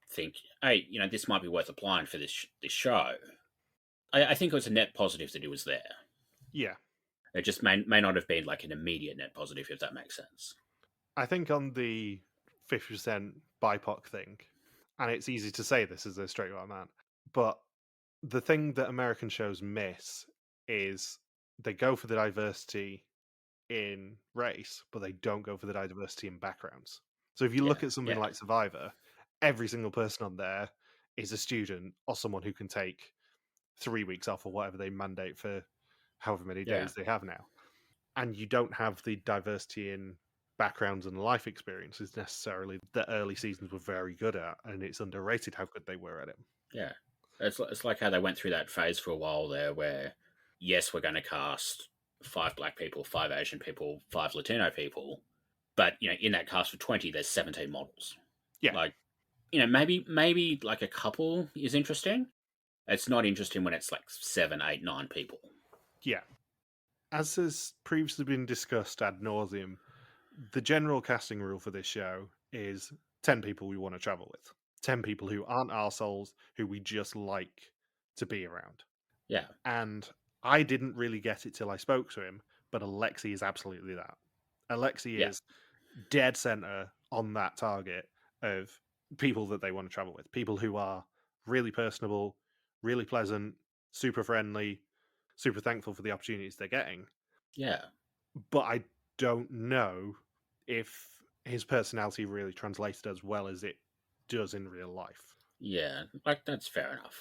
think, hey, this might be worth applying for this show. I think it was a net positive that he was there. Yeah. It just may not have been like an immediate net positive, if that makes sense. I think on the 50% BIPOC thing, and it's easy to say this as a straight white man, but the thing that American shows miss is they go for the diversity in race, but they don't go for the diversity in backgrounds. So if you look at something like Survivor, every single person on there is a student or someone who can take 3 weeks off or whatever they mandate for however many days they have now. And you don't have the diversity in backgrounds and life experiences necessarily that early seasons were very good at, and it's underrated how good they were at it. Yeah. It's like how they went through that phase for a while there where, yes, we're going to cast 5 black people, 5 Asian people, 5 Latino people, but, in that cast of 20, there's 17 models. Yeah. Like, maybe like a couple is interesting. It's not interesting when it's like 7, 8, 9 people. Yeah. As has previously been discussed ad nauseum, the general casting rule for this show is 10 people we want to travel with. 10 people who aren't arseholes, who we just like to be around. Yeah. And I didn't really get it till I spoke to him, but Alexi is absolutely that. Alexi is dead center on that target of people that they want to travel with. People who are really personable, really pleasant, super friendly, super thankful for the opportunities they're getting. Yeah. But I don't know if his personality really translated as well as it does in real life. Yeah, like that's fair enough.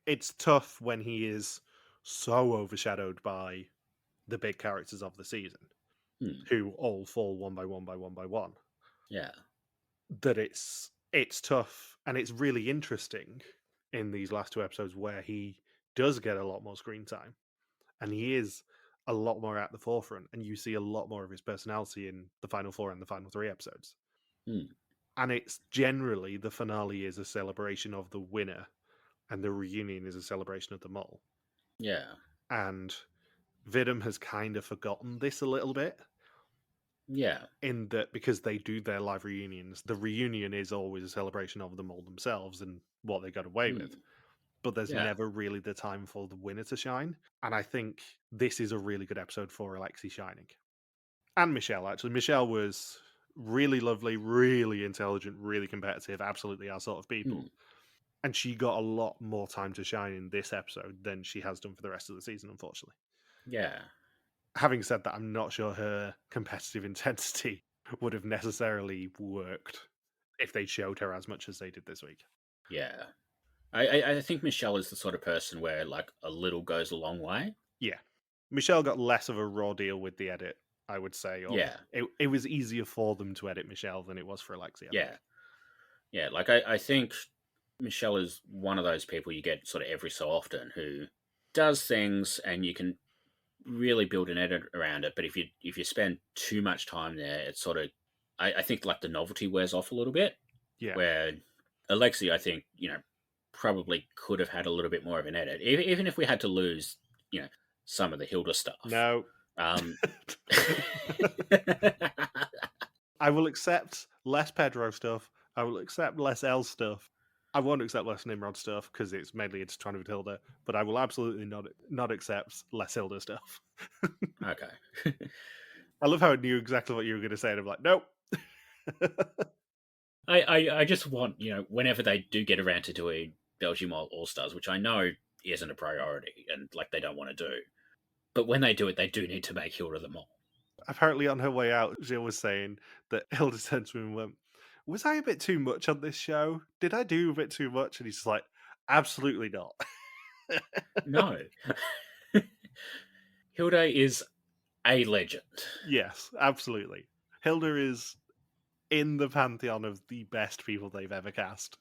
It's tough when he is so overshadowed by the big characters of the season, who all fall one by one by one by one. Yeah. That it's tough, and it's really interesting in these last 2 episodes where he does get a lot more screen time, and he is a lot more at the forefront, and you see a lot more of his personality in the final 4 and the final 3 episodes. And it's generally, the finale is a celebration of the winner, and the reunion is a celebration of the mole. Yeah. And Vidum has kind of forgotten this a little bit. Yeah. In that, because they do their live reunions, the reunion is always a celebration of the mole themselves and what they got away with. But there's never really the time for the winner to shine. And I think this is a really good episode for Alexei shining. And Michelle, actually. Michelle was really lovely, really intelligent, really competitive, absolutely our sort of people. And she got a lot more time to shine in this episode than she has done for the rest of the season, unfortunately. Yeah. Having said that, I'm not sure her competitive intensity would have necessarily worked if they showed her as much as they did this week. Yeah. I think Michelle is the sort of person where, like, a little goes a long way. Yeah. Michelle got less of a raw deal with the edit, I would say. It was easier for them to edit Michelle than it was for Alexei. Yeah, like, I think Michelle is one of those people you get sort of every so often who does things and you can really build an edit around it. But if you spend too much time there, it's sort of, I think, like, the novelty wears off a little bit. Yeah. Where Alexei, I think, probably could have had a little bit more of an edit, even if we had to lose, some of the Hilda stuff. No. I will accept less Pedro stuff. I will accept less Elle stuff. I won't accept less Nimrod stuff because it's mainly intertwined with Hilda, but I will absolutely not accept less Hilda stuff. Okay. I love how I knew exactly what you were going to say, and I'm like, nope. I just want, whenever they do get around to doing Belgium All-Stars, which I know isn't a priority and, like, they don't want to do, but when they do it, they do need to make Hilda the mole. Apparently on her way out, Jill was saying that Hilda turned to him and went, was I a bit too much on this show? Did I do a bit too much? And he's just like, absolutely not. No. Hilda is a legend. Yes, absolutely. Hilda is in the pantheon of the best people they've ever cast.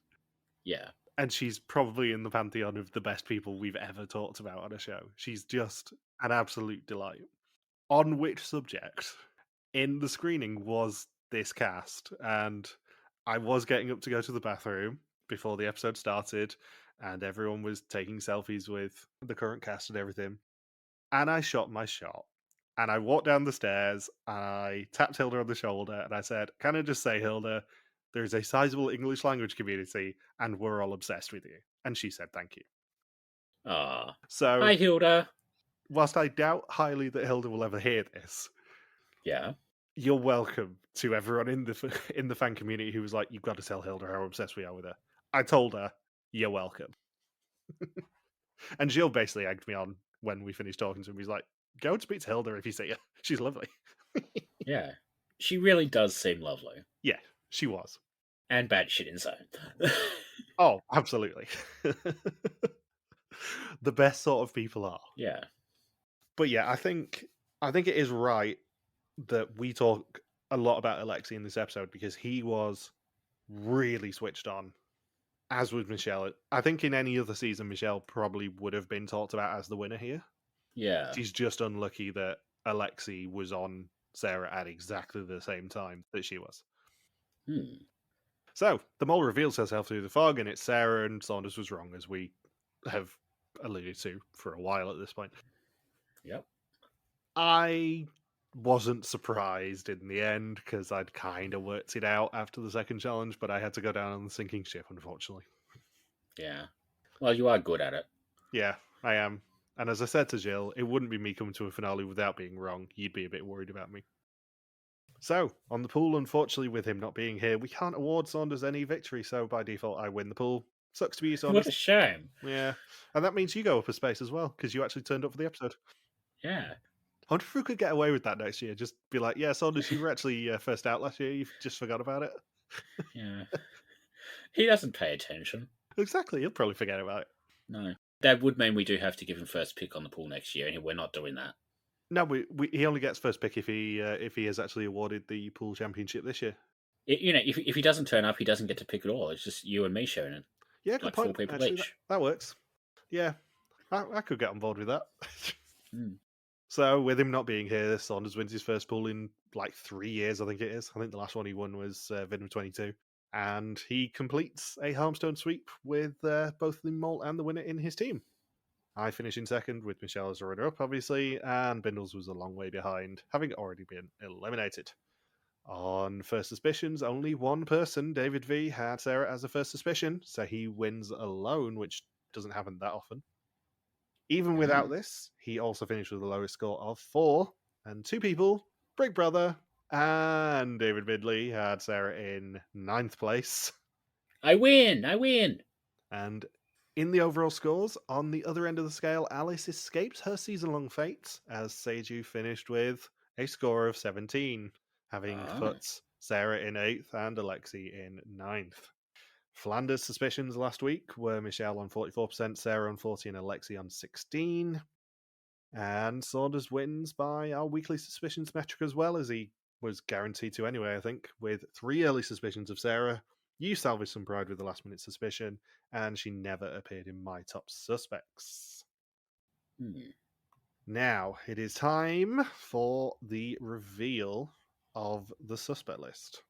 Yeah. And she's probably in the pantheon of the best people we've ever talked about on a show. She's just an absolute delight. On which subject in the screening was this cast? And I was getting up to go to the bathroom before the episode started, and everyone was taking selfies with the current cast and everything. And I shot my shot. And I walked down the stairs, and I tapped Hilda on the shoulder, and I said, can I just say, Hilda, there's a sizable English language community, and we're all obsessed with you. And she said, thank you. So, hi, Hilda. Whilst I doubt highly that Hilda will ever hear this, yeah, you're welcome to everyone in the fan community who was like, you've got to tell Hilda how obsessed we are with her. I told her, you're welcome. And Jill basically egged me on when we finished talking to him. He's like, go and speak to Hilda if you see her. She's lovely. Yeah. She really does seem lovely. Yeah, she was. And batshit insane. Oh, absolutely. The best sort of people are. Yeah. But yeah, I think it is right that we talk a lot about Alexei in this episode because he was really switched on, as was Michelle. I think in any other season, Michelle probably would have been talked about as the winner here. Yeah. She's just unlucky that Alexei was on Sarah at exactly the same time that she was. So, the mole reveals herself through the fog, and it's Sarah, and Saunders was wrong, as we have alluded to for a while at this point. Yep. I wasn't surprised in the end, because I'd kind of worked it out after the second challenge, but I had to go down on the sinking ship, unfortunately. Yeah. Well, you are good at it. Yeah, I am. And as I said to Jill, it wouldn't be me coming to a finale without being wrong. You'd be a bit worried about me. So, on the pool, unfortunately, with him not being here, we can't award Saunders any victory, so by default, I win the pool. Sucks to be you, Saunders. What a shame. Yeah. And that means you go up a space as well, because you actually turned up for the episode. Yeah. I wonder if we could get away with that next year. Just be like, yeah, Saunders, you were actually first out last year. You just forgot about it. Yeah. He doesn't pay attention. Exactly. He'll probably forget about it. No. That would mean we do have to give him first pick on the pool next year, and we're not doing that. No, he only gets first pick if he has actually awarded the pool championship this year. If he doesn't turn up, he doesn't get to pick at all. It's just you and me sharing it. Yeah, good like point. 4 people Actually, each. that works. Yeah, I could get on board with that. Mm. So, with him not being here, Saunders wins his first pool in like 3 years, I think it is. I think the last one he won was Venom 22. And he completes a Harmstone sweep with both the Mol and the winner in his team. I finish in second with Michelle as a runner-up, obviously, and Bindles was a long way behind, having already been eliminated. On first suspicions, only one person, David V, had Sarah as a first suspicion, so he wins alone, which doesn't happen that often. Even without this, he also finished with the lowest score of 4, and 2 people, Big Brother and David Bidley, had Sarah in 9th place. I win! And in the overall scores, on the other end of the scale, Alice escaped her season-long fate, as Seiju finished with a score of 17, having put Sarah in 8th and Alexi in 9th. Flanders' suspicions last week were Michelle on 44%, Sarah on 40%, and Alexi on 16%. And Saunders wins by our weekly suspicions metric as well, as he was guaranteed to anyway, I think, with 3 early suspicions of Sarah. You salvaged some pride with the last minute suspicion, and she never appeared in my top suspects. Now, it is time for the reveal of the suspect list.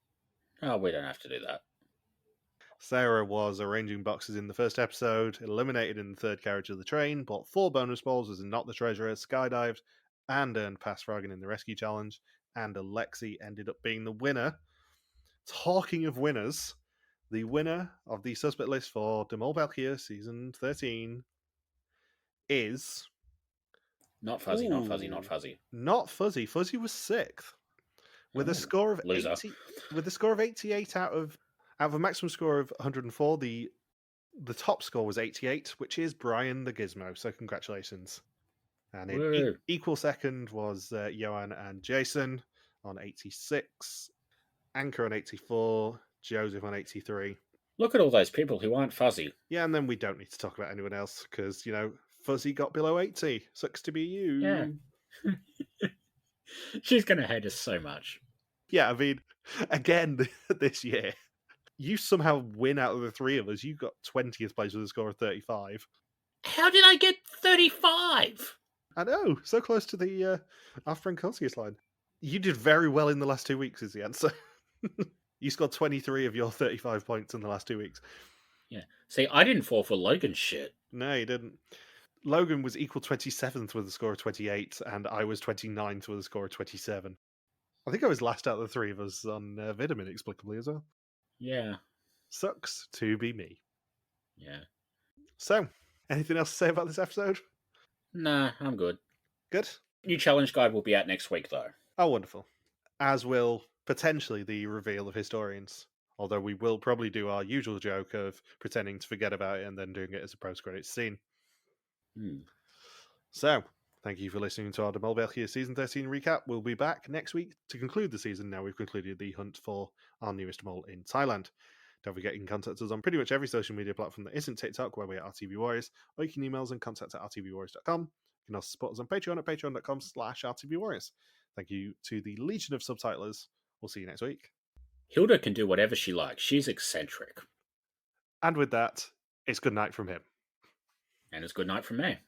Oh, we don't have to do that. Sarah was arranging boxes in the first episode, eliminated in the third carriage of the train, bought 4 bonus balls, was not the treasurer, skydived, and earned past Fragan in the rescue challenge, and Alexi ended up being the winner. Talking of winners, the winner of the suspect list for Mol België season 13 is... Not Fuzzy, not Fuzzy, not Fuzzy. Not Fuzzy. Fuzzy was 6th. With a score of 88 out of a maximum score of 104, the top score was 88, which is Brian the Gizmo. So congratulations. And in equal second was Johan and Jason on 86, Anchor on 84, Joseph on 83. Look at all those people who aren't Fuzzy. Yeah, and then we don't need to talk about anyone else because, Fuzzy got below 80. Sucks to be you. Yeah. She's going to hate us so much. Yeah, I mean, again, this year, you somehow win out of the 3 of us. You got 20th place with a score of 35. How did I get 35? I know, so close to the our Frankowski's line. You did very well in the last 2 weeks, is the answer. You scored 23 of your 35 points in the last 2 weeks. Yeah. See, I didn't fall for Logan's shit. No, you didn't. Logan was equal 27th with a score of 28, and I was 29th with a score of 27. I think I was last out of the 3 of us on Vidam, inexplicably, as well. Yeah. Sucks to be me. Yeah. So, anything else to say about this episode? Nah, I'm good. Good? New challenge guide will be out next week, though. Oh, wonderful. As will potentially the reveal of historians. Although we will probably do our usual joke of pretending to forget about it and then doing it as a post-credits scene. So, thank you for listening to our Mol België Season 13 recap. We'll be back next week to conclude the season. Now we've concluded the hunt for our newest mole in Thailand. Don't forget you can contact us on pretty much every social media platform that isn't TikTok, where we are RTV Warriors, or you can email us and contact at rtvwarriors.com. You can also support us on Patreon at patreon.com/rtvwarriors. Thank you to the legion of subtitlers. We'll see you next week. Hilda can do whatever she likes. She's eccentric. And with that, it's good night from him. And it's good night from me.